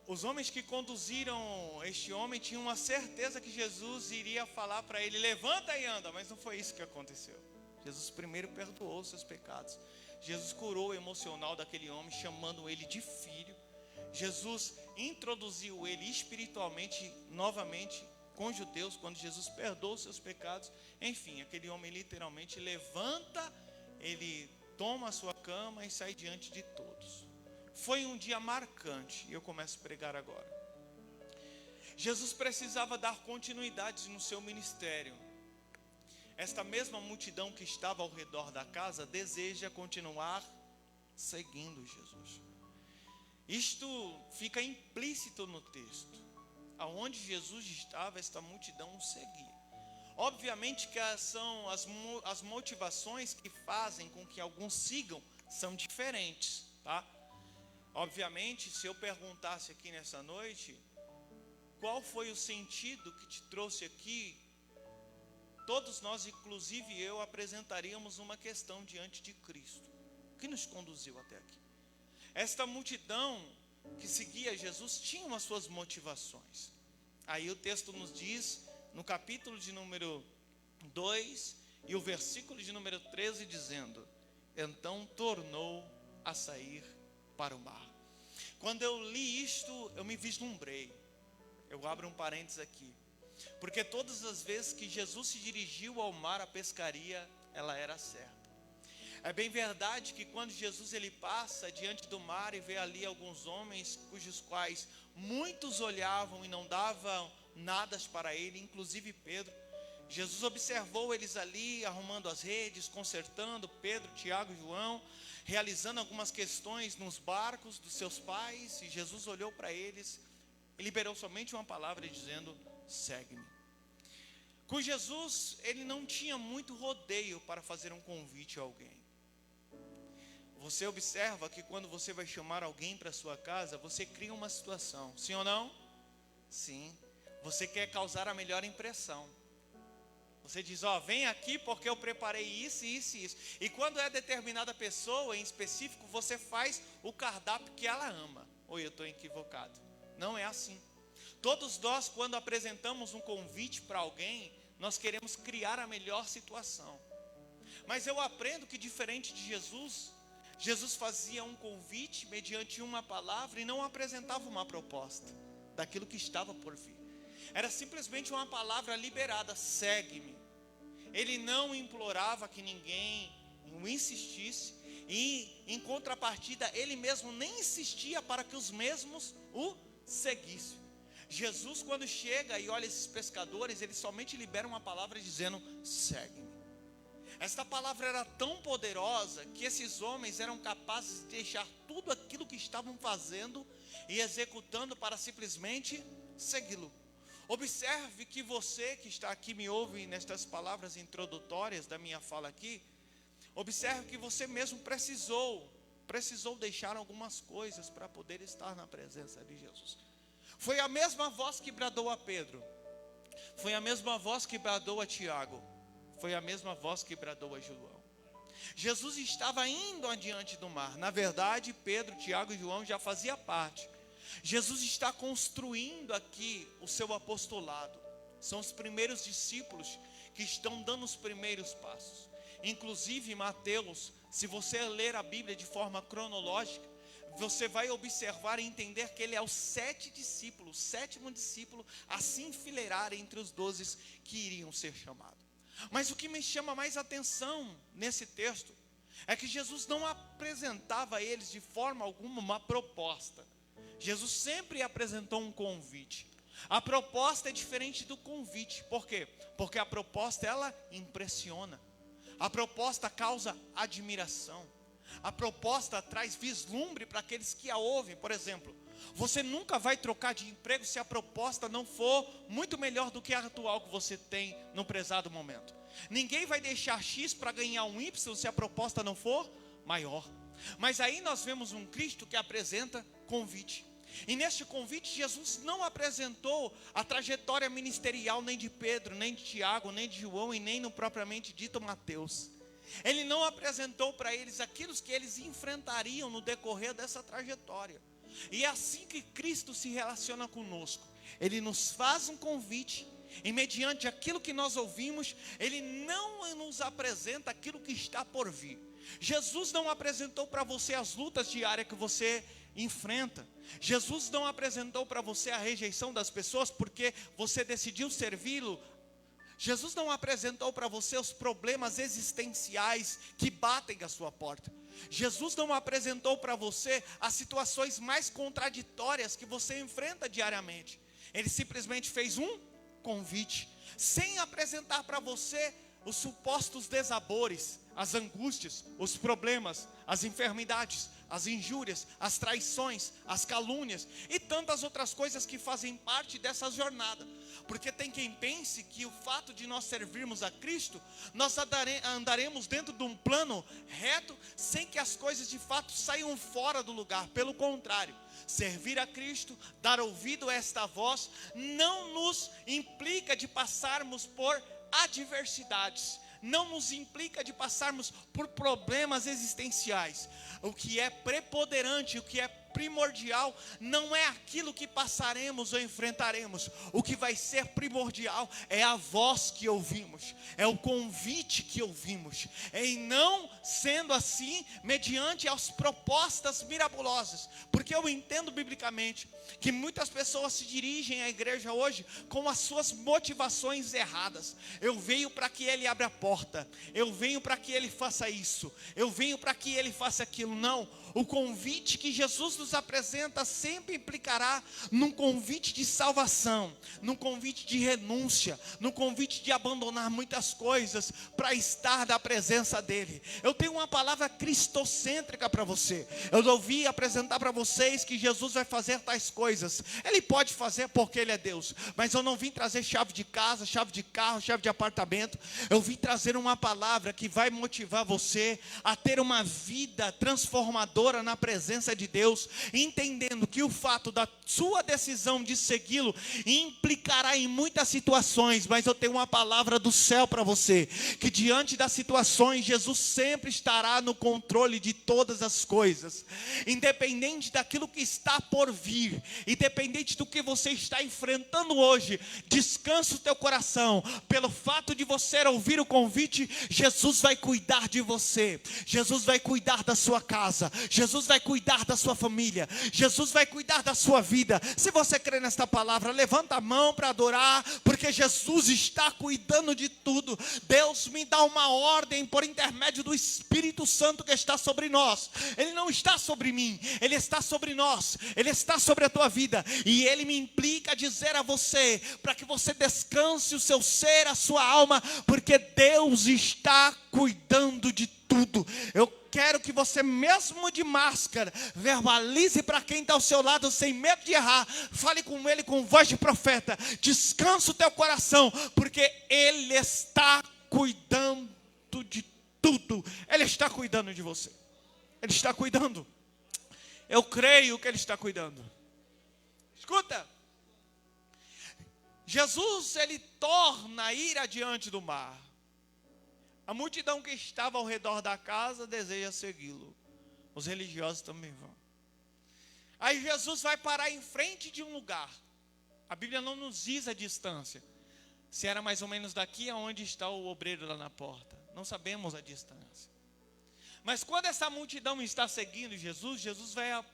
Os homens que conduziram este homem tinham uma certeza que Jesus iria falar para ele: levanta e anda, mas não foi isso que aconteceu. Jesus primeiro perdoou os seus pecados. Jesus curou o emocional daquele homem, chamando ele de filho. Jesus introduziu ele espiritualmente novamente com os judeus, quando Jesus perdoou os seus pecados. Enfim, aquele homem literalmente levanta, ele toma a sua cama e sai diante de todos. Foi um dia marcante, e eu começo a pregar agora. Jesus precisava dar continuidade no seu ministério. Esta mesma multidão que estava ao redor da casa deseja continuar seguindo Jesus. Isto fica implícito no texto. Aonde Jesus estava, esta multidão o seguia. Obviamente que são as motivações que fazem com que alguns sigam são diferentes, tá? Obviamente, se eu perguntasse aqui nessa noite, qual foi o sentido que te trouxe aqui, todos nós, inclusive eu, apresentaríamos uma questão diante de Cristo. O que nos conduziu até aqui? Esta multidão que seguia Jesus tinha as suas motivações. Aí o texto nos diz, no capítulo de número 2 e o versículo de número 13, dizendo: então tornou a sair para o mar. Quando eu li isto, eu me vislumbrei. Eu abro um parênteses aqui, porque todas as vezes que Jesus se dirigiu ao mar, a pescaria, ela era certa. É bem verdade que quando Jesus ele passa diante do mar e vê ali alguns homens, cujos quais muitos olhavam e não davam nada para ele, inclusive Pedro, Jesus observou eles ali arrumando as redes, consertando, Pedro, Tiago e João, realizando algumas questões nos barcos dos seus pais, e Jesus olhou para eles e liberou somente uma palavra dizendo: segue-me. Com Jesus, ele não tinha muito rodeio para fazer um convite a alguém. Você observa que quando você vai chamar alguém para a sua casa, você cria uma situação, sim ou não? Sim. Você quer causar a melhor impressão. Você diz: ó, vem aqui porque eu preparei isso, isso e isso. E quando é determinada pessoa em específico, você faz o cardápio que ela ama. Ou eu estou equivocado? Não é assim. Todos nós, quando apresentamos um convite para alguém, nós queremos criar a melhor situação. Mas eu aprendo que, diferente de Jesus, Jesus fazia um convite mediante uma palavra e não apresentava uma proposta daquilo que estava por vir. Era simplesmente uma palavra liberada: segue-me. Ele não implorava que ninguém o insistisse, e em contrapartida ele mesmo nem insistia para que os mesmos o seguissem. Jesus, quando chega e olha esses pescadores, ele somente libera uma palavra dizendo: segue-me. Esta palavra era tão poderosa que esses homens eram capazes de deixar tudo aquilo que estavam fazendo e executando para simplesmente segui-lo. Observe que você que está aqui me ouve nestas palavras introdutórias da minha fala aqui. Observe que você mesmo precisou deixar algumas coisas para poder estar na presença de Jesus. Foi a mesma voz que bradou a Pedro, foi a mesma voz que bradou a Tiago, foi a mesma voz que bradou a João. Jesus estava indo adiante do mar. Na verdade, Pedro, Tiago e João já faziam parte. Jesus está construindo aqui o seu apostolado. São os primeiros discípulos que estão dando os primeiros passos. Inclusive Mateus, se você ler a Bíblia de forma cronológica, você vai observar e entender que ele é o sétimo discípulo a se enfileirar entre os 12 que iriam ser chamados. Mas o que me chama mais atenção nesse texto é que Jesus não apresentava a eles de forma alguma uma proposta. Jesus sempre apresentou um convite. A proposta é diferente do convite. Por quê? Porque a proposta, ela impressiona. A proposta causa admiração. A proposta traz vislumbre para aqueles que a ouvem. Por exemplo, você nunca vai trocar de emprego se a proposta não for muito melhor do que a atual que você tem no prezado momento. Ninguém vai deixar X para ganhar um Y se a proposta não for maior. Mas aí nós vemos um Cristo que apresenta convite. E neste convite Jesus não apresentou a trajetória ministerial nem de Pedro, nem de Tiago, nem de João e nem no propriamente dito Mateus. Ele não apresentou para eles aquilo que eles enfrentariam no decorrer dessa trajetória. E é assim que Cristo se relaciona conosco. Ele nos faz um convite e mediante aquilo que nós ouvimos, Ele não nos apresenta aquilo que está por vir. Jesus não apresentou para você as lutas diárias que você enfrenta. Jesus não apresentou para você a rejeição das pessoas porque você decidiu servi-lo. Jesus não apresentou para você os problemas existenciais que batem à sua porta. Jesus não apresentou para você as situações mais contraditórias que você enfrenta diariamente. Ele simplesmente fez um convite, sem apresentar para você os supostos desabores, as angústias, os problemas, as enfermidades, as injúrias, as traições, as calúnias e tantas outras coisas que fazem parte dessa jornada. Porque tem quem pense que o fato de nós servirmos a Cristo, nós andaremos dentro de um plano reto, sem que as coisas de fato saiam fora do lugar. Pelo contrário, servir a Cristo, dar ouvido a esta voz, não nos implica de passarmos por adversidades, não nos implica de passarmos por problemas existenciais. O que é preponderante, o que é primordial, não é aquilo que passaremos ou enfrentaremos. O que vai ser primordial é a voz que ouvimos, é o convite que ouvimos, e não sendo assim mediante as propostas mirabolosas. Porque eu entendo biblicamente que muitas pessoas se dirigem à igreja hoje com as suas motivações erradas. Eu venho para que ele abra a porta, eu venho para que ele faça isso, eu venho para que ele faça aquilo. Não, o convite que Jesus nos apresenta sempre implicará num convite de salvação, num convite de renúncia, num convite de abandonar muitas coisas para estar na presença dele. Eu tenho uma palavra cristocêntrica para você. Eu ouvi apresentar para vocês que Jesus vai fazer tais coisas. Ele pode fazer porque ele é Deus, mas eu não vim trazer chave de casa, chave de carro, chave de apartamento. Eu vim trazer uma palavra que vai motivar você a ter uma vida transformadora na presença de Deus, entendendo que o fato da sua decisão de segui-lo implicará em muitas situações, mas eu tenho uma palavra do céu para você, que diante das situações, Jesus sempre estará no controle de todas as coisas, independente daquilo que está por vir, independente do que você está enfrentando hoje. Descansa o teu coração, pelo fato de você ouvir o convite, Jesus vai cuidar de você, Jesus vai cuidar da sua casa, Jesus vai cuidar da sua família, Jesus vai cuidar da sua vida. Se você crê nesta palavra, levanta a mão para adorar, porque Jesus está cuidando de tudo. Deus me dá uma ordem por intermédio do Espírito Santo que está sobre nós. Ele não está sobre mim, Ele está sobre nós, Ele está sobre a tua vida, e Ele me implica a dizer a você, para que você descanse o seu ser, a sua alma, porque Deus está cuidando de tudo. Eu quero que você, mesmo de máscara, verbalize para quem está ao seu lado, sem medo de errar. Fale com ele com voz de profeta. Descansa o teu coração, porque Ele está cuidando de tudo. Ele está cuidando de você. Ele está cuidando. Eu creio que Ele está cuidando. Escuta. Jesus, Ele torna a ir adiante do mar. A multidão que estava ao redor da casa deseja segui-lo. Os religiosos também vão. Aí Jesus vai parar em frente de um lugar. A Bíblia não nos diz a distância. Se era mais ou menos daqui aonde está o obreiro lá na porta. Não sabemos a distância. Mas quando essa multidão está seguindo Jesus, Jesus vai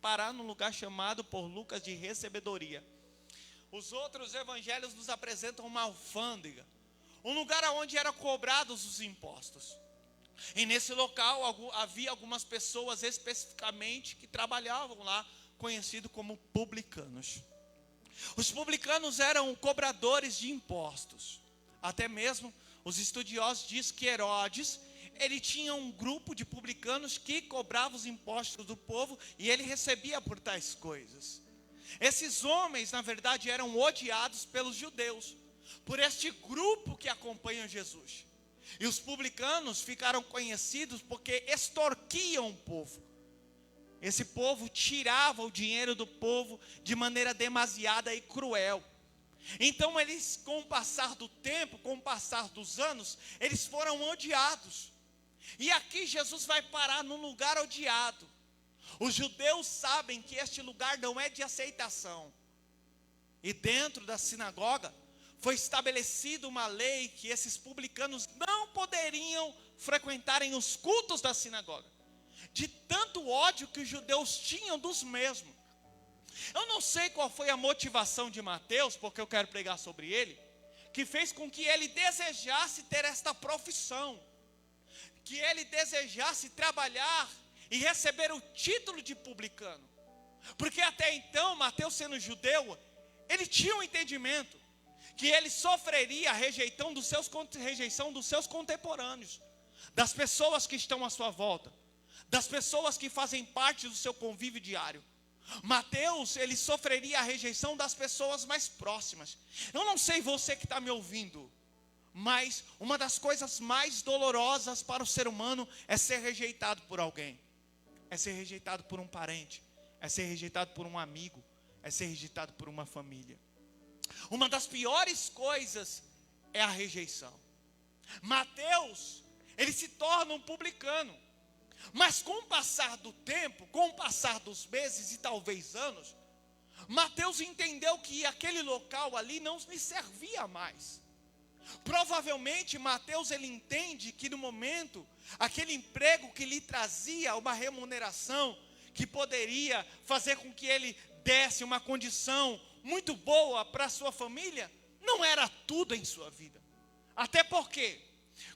parar num lugar chamado por Lucas de recebedoria. Os outros evangelhos nos apresentam uma alfândega, um lugar onde eram cobrados os impostos. E nesse local havia algumas pessoas especificamente que trabalhavam lá, conhecidos como publicanos. Os publicanos eram cobradores de impostos. Até mesmo os estudiosos dizem que Herodes, ele tinha um grupo de publicanos que cobrava os impostos do povo e ele recebia por tais coisas. Esses homens, na verdade, eram odiados pelos judeus, por este grupo que acompanha Jesus. E os publicanos ficaram conhecidos porque extorquiam o povo. Esse povo tirava o dinheiro do povo de maneira demasiada e cruel. Então eles, com o passar do tempo, com o passar dos anos, eles foram odiados. E aqui Jesus vai parar num lugar odiado. Os judeus sabem que este lugar não é de aceitação. E dentro da sinagoga foi estabelecida uma lei que esses publicanos não poderiam frequentarem os cultos da sinagoga, de tanto ódio que os judeus tinham dos mesmos. Eu não sei qual foi a motivação de Mateus, porque eu quero pregar sobre ele, que fez com que ele desejasse ter esta profissão, que ele desejasse trabalhar e receber o título de publicano. Porque até então, Mateus sendo judeu, ele tinha um entendimento que ele sofreria a rejeição dos seus contemporâneos, das pessoas que estão à sua volta, das pessoas que fazem parte do seu convívio diário. Mateus, ele sofreria a rejeição das pessoas mais próximas. Eu não sei você que está me ouvindo, mas uma das coisas mais dolorosas para o ser humano é ser rejeitado por alguém. É ser rejeitado por um parente, é ser rejeitado por um amigo, é ser rejeitado por uma família. Uma das piores coisas é a rejeição. Mateus, ele se torna um publicano. Mas com o passar do tempo, com o passar dos meses e talvez anos, Mateus entendeu que aquele local ali não lhe servia mais. Provavelmente Mateus, ele entende que no momento, aquele emprego que lhe trazia uma remuneração, que poderia fazer com que ele desse uma condição muito boa para a sua família, não era tudo em sua vida. Até porque,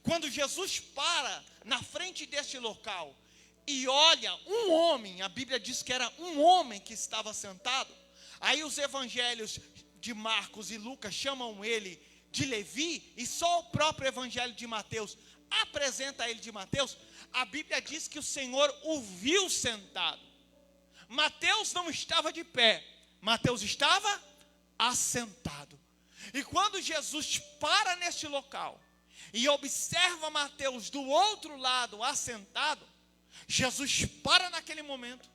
quando Jesus para na frente deste local e olha um homem, a Bíblia diz que era um homem que estava sentado, aí os evangelhos de Marcos e Lucas chamam ele de Levi, e só o próprio evangelho de Mateus apresenta ele de Mateus. A Bíblia diz que o Senhor o viu sentado. Mateus não estava de pé, Mateus estava assentado. E quando Jesus para neste local e observa Mateus do outro lado assentado, Jesus para naquele momento,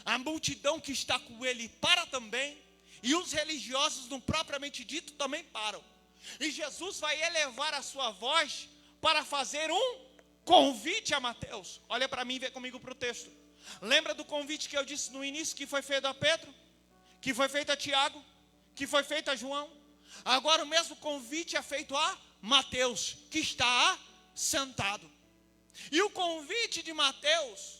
a multidão que está com ele para também, e os religiosos, não propriamente dito, também param. E Jesus vai elevar a sua voz para fazer um convite a Mateus. Olha para mim e vê comigo para o texto. Lembra do convite que eu disse no início, que foi feito a Pedro, que foi feito a Tiago, que foi feito a João? Agora o mesmo convite é feito a Mateus, que está sentado. E o convite de Mateus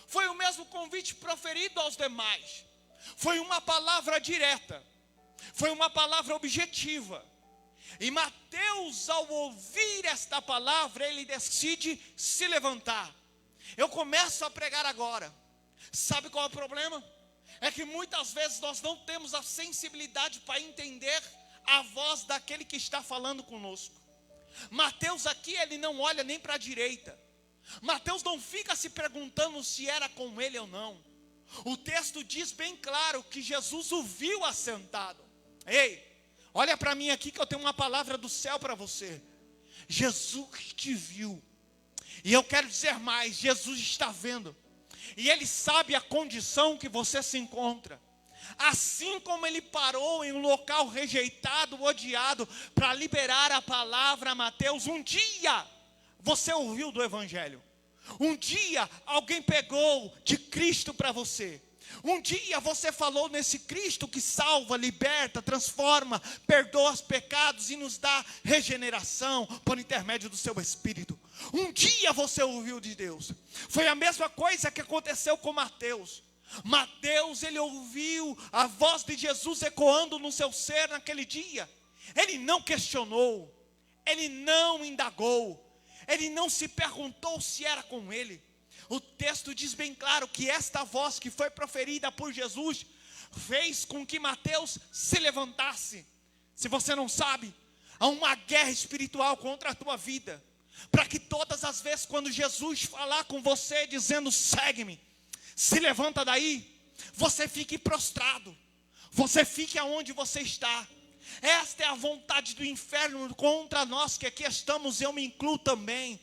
foi o mesmo convite proferido aos demais. Foi uma palavra direta, foi uma palavra objetiva. E Mateus, ao ouvir esta palavra, ele decide se levantar. Eu começo a pregar agora. Sabe qual é o problema? É que muitas vezes nós não temos a sensibilidade para entender a voz daquele que está falando conosco. Mateus aqui, ele não olha nem para a direita. Mateus não fica se perguntando se era com ele ou não. O texto diz bem claro que Jesus o viu assentado. Ei, olha para mim aqui que eu tenho uma palavra do céu para você. Jesus te viu. E eu quero dizer mais, Jesus está vendo. E Ele sabe a condição que você se encontra. Assim como Ele parou em um local rejeitado, odiado, para liberar a palavra a Mateus, um dia você ouviu do Evangelho. Um dia alguém pegou de Cristo para você. Um dia você falou nesse Cristo que salva, liberta, transforma, perdoa os pecados e nos dá regeneração por intermédio do seu Espírito. Um dia você ouviu de Deus. Foi a mesma coisa que aconteceu com Mateus. Mateus, ele ouviu a voz de Jesus ecoando no seu ser naquele dia. Ele não questionou, ele não indagou, ele não se perguntou se era com ele. O texto diz bem claro que esta voz que foi proferida por Jesus fez com que Mateus se levantasse. Se você não sabe, há uma guerra espiritual contra a tua vida, para que todas as vezes quando Jesus falar com você dizendo segue-me, se levanta daí, você fique prostrado, você fique aonde você está. Esta é a vontade do inferno contra nós que aqui estamos, eu me incluo também.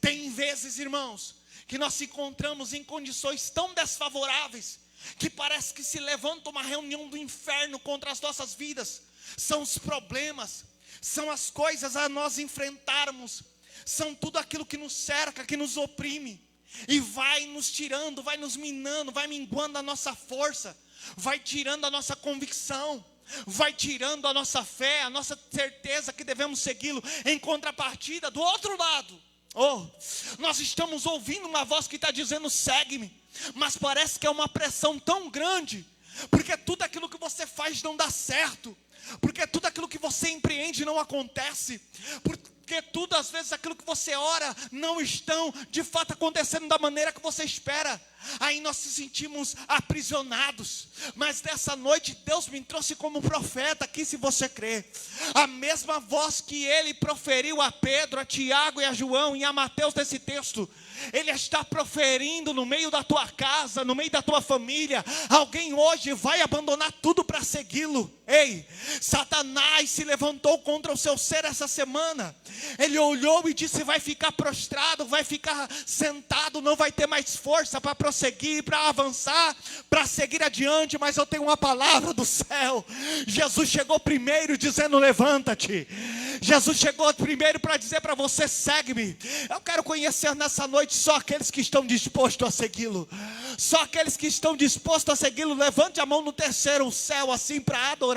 Tem vezes, irmãos, que nós se encontramos em condições tão desfavoráveis, que parece que se levanta uma reunião do inferno contra as nossas vidas. São os problemas, são as coisas a nós enfrentarmos, são tudo aquilo que nos cerca, que nos oprime, e vai nos tirando, vai nos minando, vai minguando a nossa força, vai tirando a nossa convicção, vai tirando a nossa fé, a nossa certeza que devemos segui-lo. Em contrapartida, do outro lado, nós estamos ouvindo uma voz que está dizendo segue-me, mas parece que é uma pressão tão grande, porque tudo aquilo que você faz não dá certo, porque tudo aquilo que você empreende não acontece, porque tudo às vezes aquilo que você ora não estão de fato acontecendo da maneira que você espera. Aí nós se sentimos aprisionados. Mas nessa noite Deus me trouxe como profeta aqui, se você crê. A mesma voz que ele proferiu a Pedro, a Tiago e a João e a Mateus nesse texto, ele está proferindo no meio da tua casa, no meio da tua família. Alguém hoje vai abandonar tudo para segui-lo. Ei, Satanás se levantou contra o seu ser essa semana. Ele olhou e disse: vai ficar prostrado, vai ficar sentado, não vai ter mais força para prosseguir, para avançar, para seguir adiante. Mas eu tenho uma palavra do céu. Jesus chegou primeiro dizendo: levanta-te. Jesus chegou primeiro para dizer para você: segue-me. Eu quero conhecer nessa noite só aqueles que estão dispostos a segui-lo. Só aqueles que estão dispostos a segui-lo. Levante a mão no terceiro céu assim para adorar.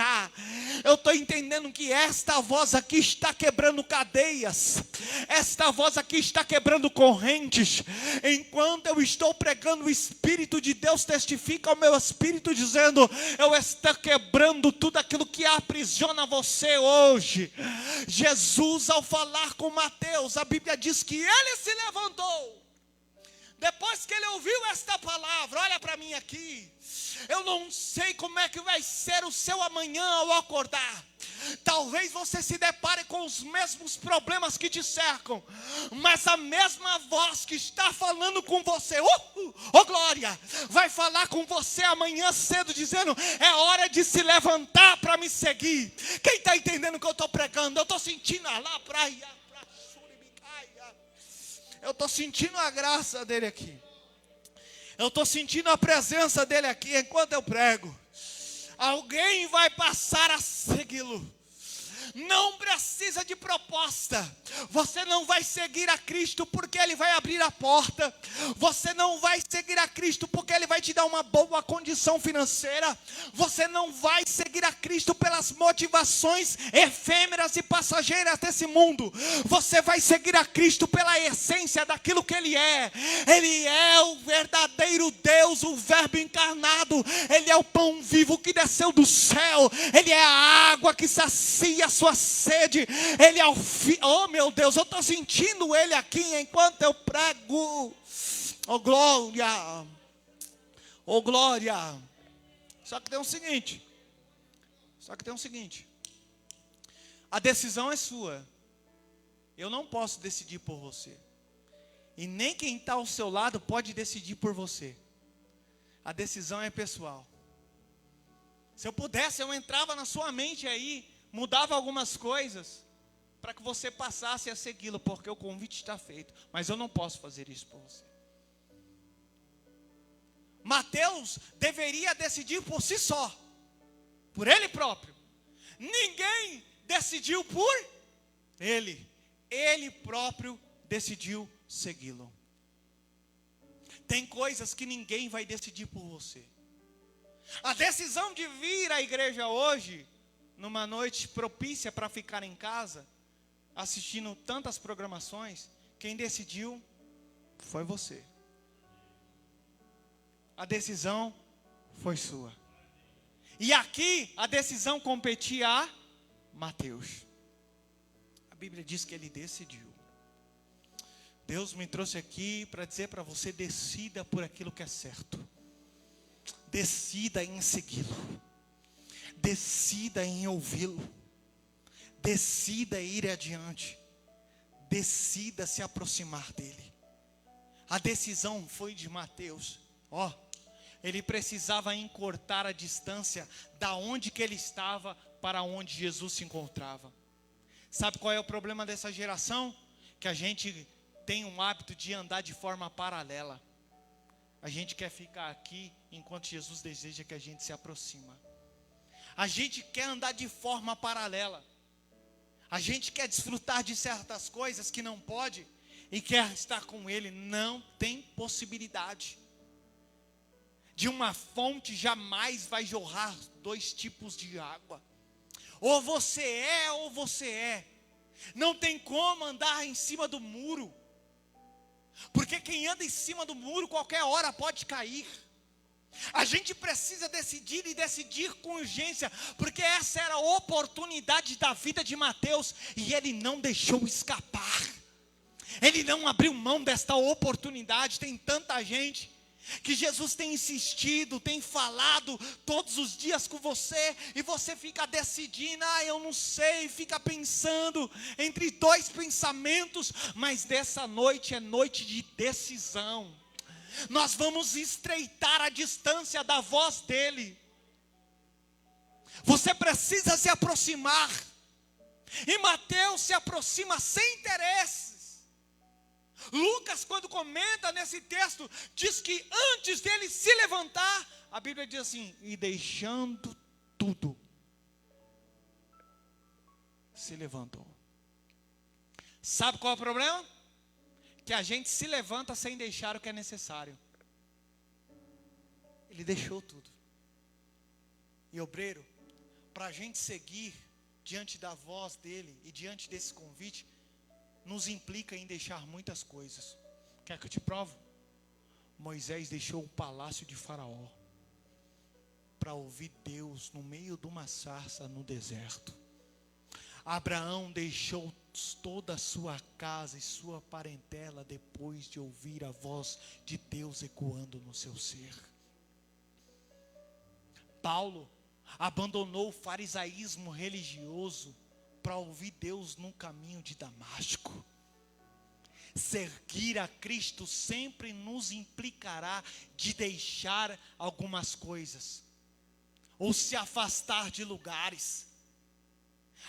Eu estou entendendo que esta voz aqui está quebrando cadeias, esta voz aqui está quebrando correntes. Enquanto eu estou pregando, o Espírito de Deus testifica ao meu espírito dizendo: eu estou quebrando tudo aquilo que aprisiona você hoje. Jesus, ao falar com Mateus, a Bíblia diz que ele se levantou. Depois que ele ouviu esta palavra, olha para mim aqui. Eu não sei como é que vai ser o seu amanhã ao acordar. Talvez você se depare com os mesmos problemas que te cercam, mas a mesma voz que está falando com você, glória, vai falar com você amanhã cedo dizendo: é hora de se levantar para me seguir. Quem está entendendo o que eu estou pregando? Eu estou sentindo lá praia. Eu estou sentindo a graça dele aqui. Eu estou sentindo a presença dele aqui enquanto eu prego. Alguém vai passar a segui-lo. Não precisa de proposta. Você não vai seguir a Cristo porque Ele vai abrir a porta. Você não vai seguir a Cristo porque Ele vai te dar uma boa condição financeira. Você não vai seguir a Cristo pelas motivações efêmeras e passageiras desse mundo. Você vai seguir a Cristo pela essência daquilo que Ele é. Ele é o verdadeiro Deus, o Verbo encarnado. Ele é o pão vivo que desceu do céu. Ele é a água que sacia a sua sede. Ele é o oh meu Deus, eu estou sentindo Ele aqui enquanto eu prego. Oh glória, oh glória. Só que tem o seguinte, a decisão é sua. Eu não posso decidir por você, e nem quem está ao seu lado pode decidir por você. A decisão é pessoal. Se eu pudesse, eu entrava na sua mente aí, mudava algumas coisas para que você passasse a segui-lo, porque o convite está feito. Mas eu não posso fazer isso por você. Mateus deveria decidir por si só, por ele próprio. Ninguém decidiu por ele. Ele próprio decidiu segui-lo. Tem coisas que ninguém vai decidir por você. A decisão de vir à igreja hoje, numa noite propícia para ficar em casa, assistindo tantas programações, quem decidiu foi você. A decisão foi sua. E aqui a decisão competia a Mateus. A Bíblia diz que ele decidiu. Deus me trouxe aqui para dizer para você: decida por aquilo que é certo. Decida em segui-lo. Decida em ouvi-lo. Decida ir adiante. Decida se aproximar dele. A decisão foi de Mateus. Ele precisava encurtar a distância da onde que ele estava para onde Jesus se encontrava. Sabe qual é o problema dessa geração? Que a gente tem um hábito de andar de forma paralela. A gente quer ficar aqui enquanto Jesus deseja que a gente se aproxima. A gente quer andar de forma paralela. A gente quer desfrutar de certas coisas que não pode e quer estar com Ele. Não tem possibilidade. De uma fonte jamais vai jorrar dois tipos de água. Ou você é ou você é. Não tem como andar em cima do muro. Porque quem anda em cima do muro qualquer hora pode cair. A gente precisa decidir e decidir com urgência, porque essa era a oportunidade da vida de Mateus e ele não deixou escapar. Ele não abriu mão desta oportunidade. Tem tanta gente que Jesus tem insistido, tem falado todos os dias com você, e você fica decidindo, eu não sei, fica pensando entre dois pensamentos, mas dessa noite é noite de decisão. Nós vamos estreitar a distância da voz dele. Você precisa se aproximar, e Mateus se aproxima sem interesses. Lucas, quando comenta nesse texto, diz que antes dele se levantar, a Bíblia diz assim: e deixando tudo, se levantou. Sabe qual é o problema? Que a gente se levanta sem deixar o que é necessário. Ele deixou tudo. E obreiro, para a gente seguir diante da voz dele e diante desse convite, nos implica em deixar muitas coisas. Quer que eu te provo? Moisés deixou o palácio de Faraó para ouvir Deus no meio de uma sarça no deserto. Abraão deixou toda a sua casa e sua parentela depois de ouvir a voz de Deus ecoando no seu ser. Paulo abandonou o farisaísmo religioso para ouvir Deus no caminho de Damasco. Seguir a Cristo sempre nos implicará de deixar algumas coisas, ou se afastar de lugares.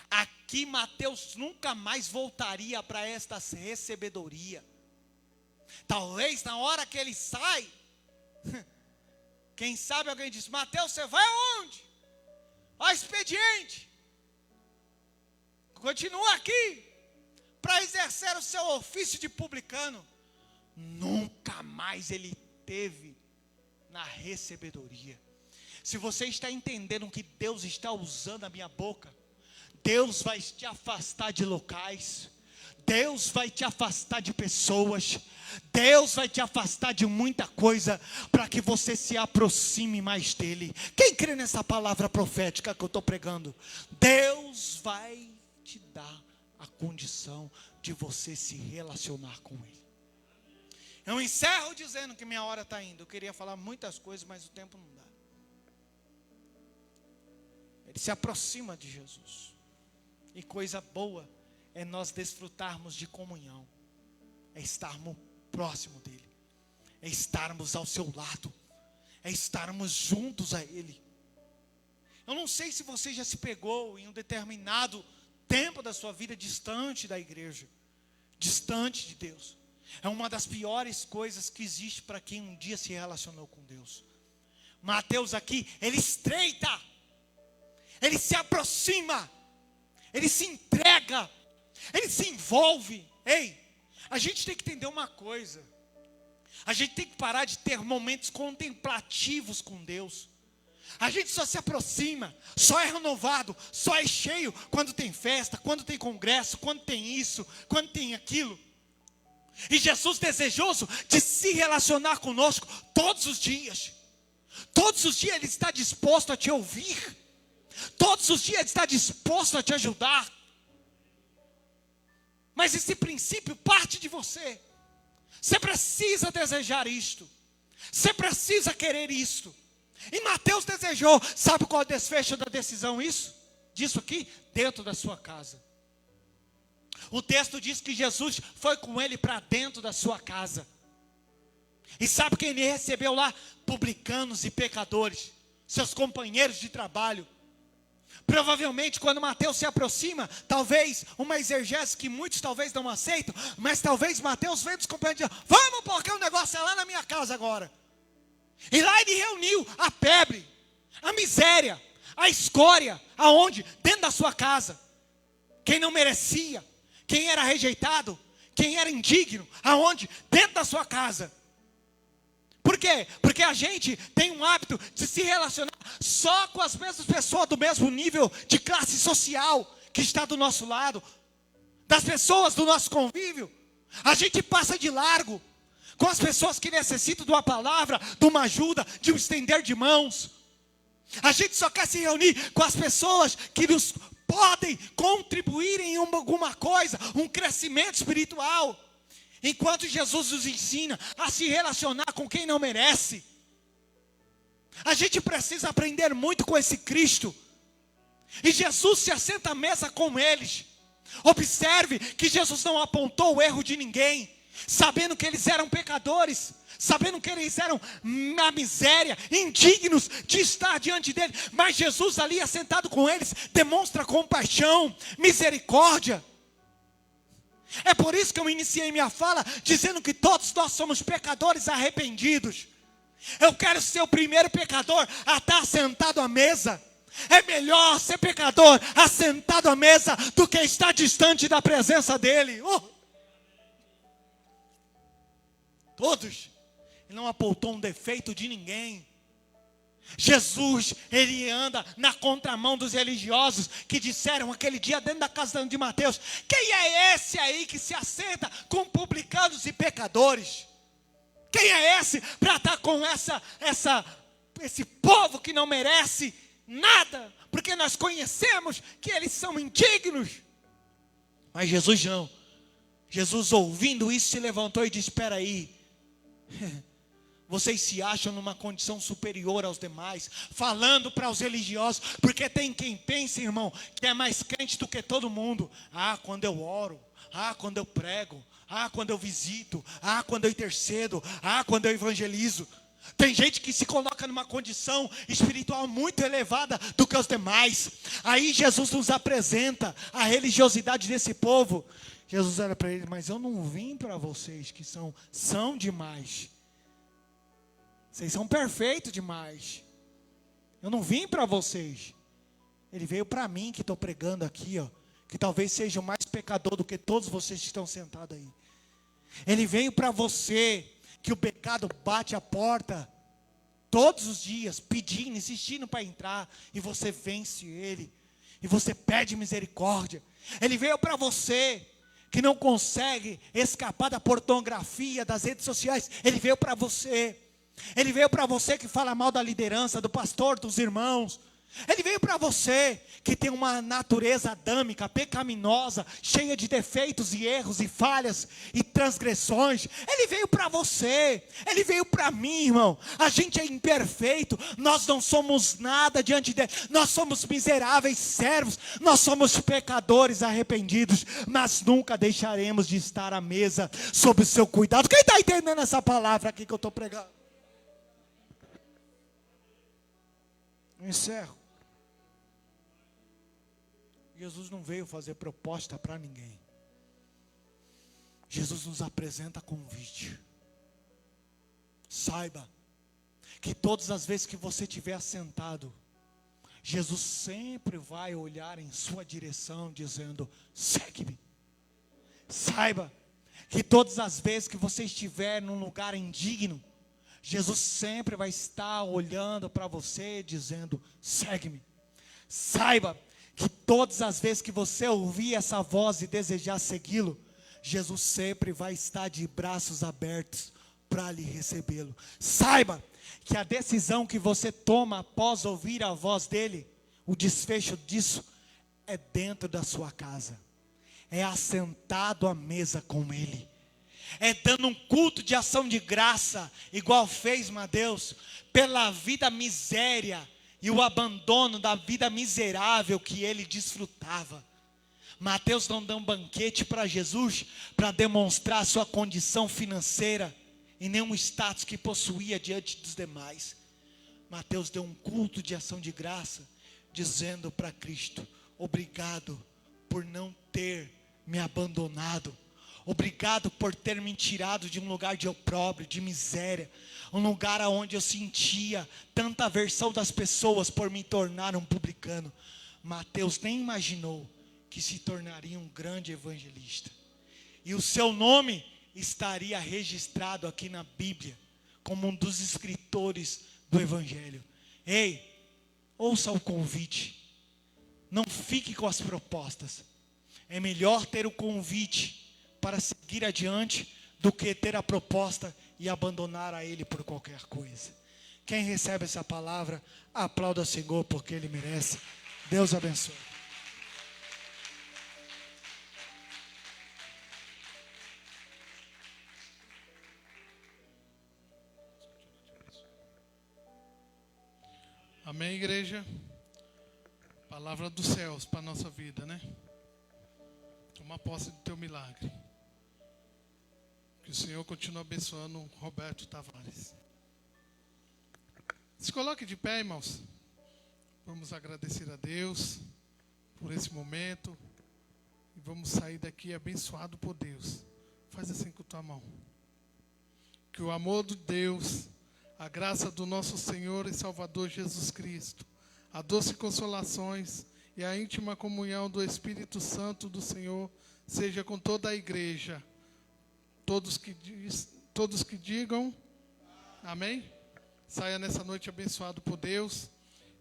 Aqui Mateus nunca mais voltaria para esta recebedoria. Talvez na hora que ele sai, quem sabe alguém diz: Mateus, você vai aonde? Ao expediente. Continua aqui para exercer o seu ofício de publicano. Nunca mais ele teve na recebedoria. Se você está entendendo que Deus está usando a minha boca, Deus vai te afastar de locais, Deus vai te afastar de pessoas, Deus vai te afastar de muita coisa, para que você se aproxime mais dele. Quem crê nessa palavra profética que eu estou pregando? Deus vai te dar a condição de você se relacionar com ele. Eu encerro dizendo que minha hora está indo. Eu queria falar muitas coisas, mas o tempo não dá. Ele se aproxima de Jesus. E coisa boa é nós desfrutarmos de comunhão, é estarmos próximo dele, é estarmos ao seu lado, é estarmos juntos a ele. Eu não sei se você já se pegou em um determinado tempo da sua vida distante da igreja, distante de Deus. É uma das piores coisas que existe para quem um dia se relacionou com Deus. Mateus aqui, ele estreita, ele se aproxima, ele se entrega, ele se envolve. Ei, a gente tem que entender uma coisa: a gente tem que parar de ter momentos contemplativos com Deus. A gente só se aproxima, só é renovado, só é cheio quando tem festa, quando tem congresso, quando tem isso, quando tem aquilo. E Jesus desejoso de se relacionar conosco todos os dias. Todos os dias Ele está disposto a te ouvir. Todos os dias Ele está disposto a te ajudar. Mas esse princípio parte de você. Você precisa desejar isto. Você precisa querer isto. E Mateus desejou. Sabe qual é o desfecho da decisão disso aqui? Dentro da sua casa. O texto diz que Jesus foi com ele para dentro da sua casa. E sabe quem ele recebeu lá? Publicanos e pecadores, seus companheiros de trabalho. Provavelmente quando Mateus se aproxima, talvez uma exegese que muitos talvez não aceitam, mas talvez Mateus veio dos companheiros e disse: vamos porque o negócio é lá na minha casa agora. E lá ele reuniu a febre, a miséria, a escória, aonde? Dentro da sua casa. Quem não merecia, quem era rejeitado, quem era indigno, aonde? Dentro da sua casa. Por quê? Porque a gente tem um hábito de se relacionar só com as mesmas pessoas do mesmo nível de classe social que está do nosso lado, das pessoas do nosso convívio. A gente passa de largo com as pessoas que necessitam de uma palavra, de uma ajuda, de um estender de mãos. A gente só quer se reunir com as pessoas que nos podem contribuir em alguma coisa, um crescimento espiritual. Enquanto Jesus nos ensina a se relacionar com quem não merece. A gente precisa aprender muito com esse Cristo. E Jesus se assenta à mesa com eles. Observe que Jesus não apontou o erro de ninguém, sabendo que eles eram pecadores, sabendo que eles eram na miséria, indignos de estar diante dele. Mas Jesus ali assentado com eles demonstra compaixão, misericórdia. É por isso que eu iniciei minha fala dizendo que todos nós somos pecadores arrependidos. Eu quero ser o primeiro pecador a estar sentado à mesa. É melhor ser pecador assentado à mesa do que estar distante da presença dele. Todos. Ele não apontou um defeito de ninguém. Jesus, ele anda na contramão dos religiosos que disseram aquele dia dentro da casa de Mateus: quem é esse aí que se assenta com publicanos e pecadores? Quem é esse para estar com esse povo que não merece nada? Porque nós conhecemos que eles são indignos. Mas Jesus não. Jesus, ouvindo isso, se levantou e disse: espera aí. Vocês se acham numa condição superior aos demais, falando para os religiosos, porque tem quem pense, irmão, que é mais crente do que todo mundo. Quando eu oro, quando eu prego, quando eu visito, quando eu intercedo, quando eu evangelizo. Tem gente que se coloca numa condição espiritual muito elevada do que os demais. Aí Jesus nos apresenta a religiosidade desse povo. Jesus olha para eles: mas eu não vim para vocês que são demais. Vocês são perfeitos demais. Eu não vim para vocês. Ele veio para mim que estou pregando aqui, que talvez seja o mais pecador do que todos vocês que estão sentados aí. Ele veio para você que o pecado bate a porta todos os dias, pedindo, insistindo para entrar, e você vence ele, e você pede misericórdia. Ele veio para você que não consegue escapar da pornografia, das redes sociais. Ele veio para você. Ele veio para você que fala mal da liderança, do pastor, dos irmãos. Ele veio para você que tem uma natureza adâmica, pecaminosa, cheia de defeitos e erros e falhas e transgressões. Ele veio para você. Ele veio para mim, irmão. A gente é imperfeito. Nós não somos nada diante dele. Nós somos miseráveis servos. Nós somos pecadores arrependidos. Mas nunca deixaremos de estar à mesa sob o seu cuidado. Quem está entendendo essa palavra aqui que eu estou pregando? Eu encerro. Jesus não veio fazer proposta para ninguém. Jesus nos apresenta convite. Saiba que todas as vezes que você estiver sentado, Jesus sempre vai olhar em sua direção dizendo: segue-me. Saiba que todas as vezes que você estiver num lugar indigno, Jesus sempre vai estar olhando para você dizendo: segue-me. Saiba que todas as vezes que você ouvir essa voz e desejar segui-lo, Jesus sempre vai estar de braços abertos para lhe recebê-lo. Saiba que a decisão que você toma após ouvir a voz dele, o desfecho disso é dentro da sua casa, é assentado à mesa com ele, é dando um culto de ação de graça, igual fez Mateus, pela vida miséria e o abandono da vida miserável que ele desfrutava. Mateus não deu um banquete para Jesus para demonstrar sua condição financeira e nenhum status que possuía diante dos demais. Mateus deu um culto de ação de graça, dizendo para Cristo: obrigado por não ter me abandonado, obrigado por ter me tirado de um lugar de opróbrio, de miséria, um lugar onde eu sentia tanta aversão das pessoas por me tornar um publicano. Mateus nem imaginou que se tornaria um grande evangelista, e o seu nome estaria registrado aqui na Bíblia, como um dos escritores do Evangelho. Ei, ouça o convite, não fique com as propostas. É melhor ter o convite para seguir adiante do que ter a proposta e abandonar a ele por qualquer coisa. Quem recebe essa palavra, aplauda o Senhor, porque ele merece. Deus abençoe. Amém, igreja? Palavra dos céus para a nossa vida, né? Toma posse do teu milagre. Que o Senhor continue abençoando o Roberto Tavares. Se coloque de pé, irmãos. Vamos agradecer a Deus por esse momento. E vamos sair daqui abençoado por Deus. Faz assim com a tua mão. Que o amor de Deus, a graça do nosso Senhor e Salvador Jesus Cristo, a doce consolações e a íntima comunhão do Espírito Santo do Senhor seja com toda a igreja. Todos que digam amém. Saia nessa noite abençoado por Deus.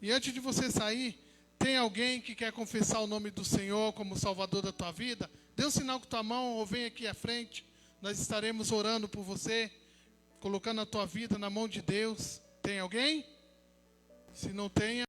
E antes de você sair, tem alguém que quer confessar o nome do Senhor como Salvador da tua vida? Dê um sinal com tua mão ou vem aqui à frente. Nós estaremos orando por você, colocando a tua vida na mão de Deus. Tem alguém? Se não tem,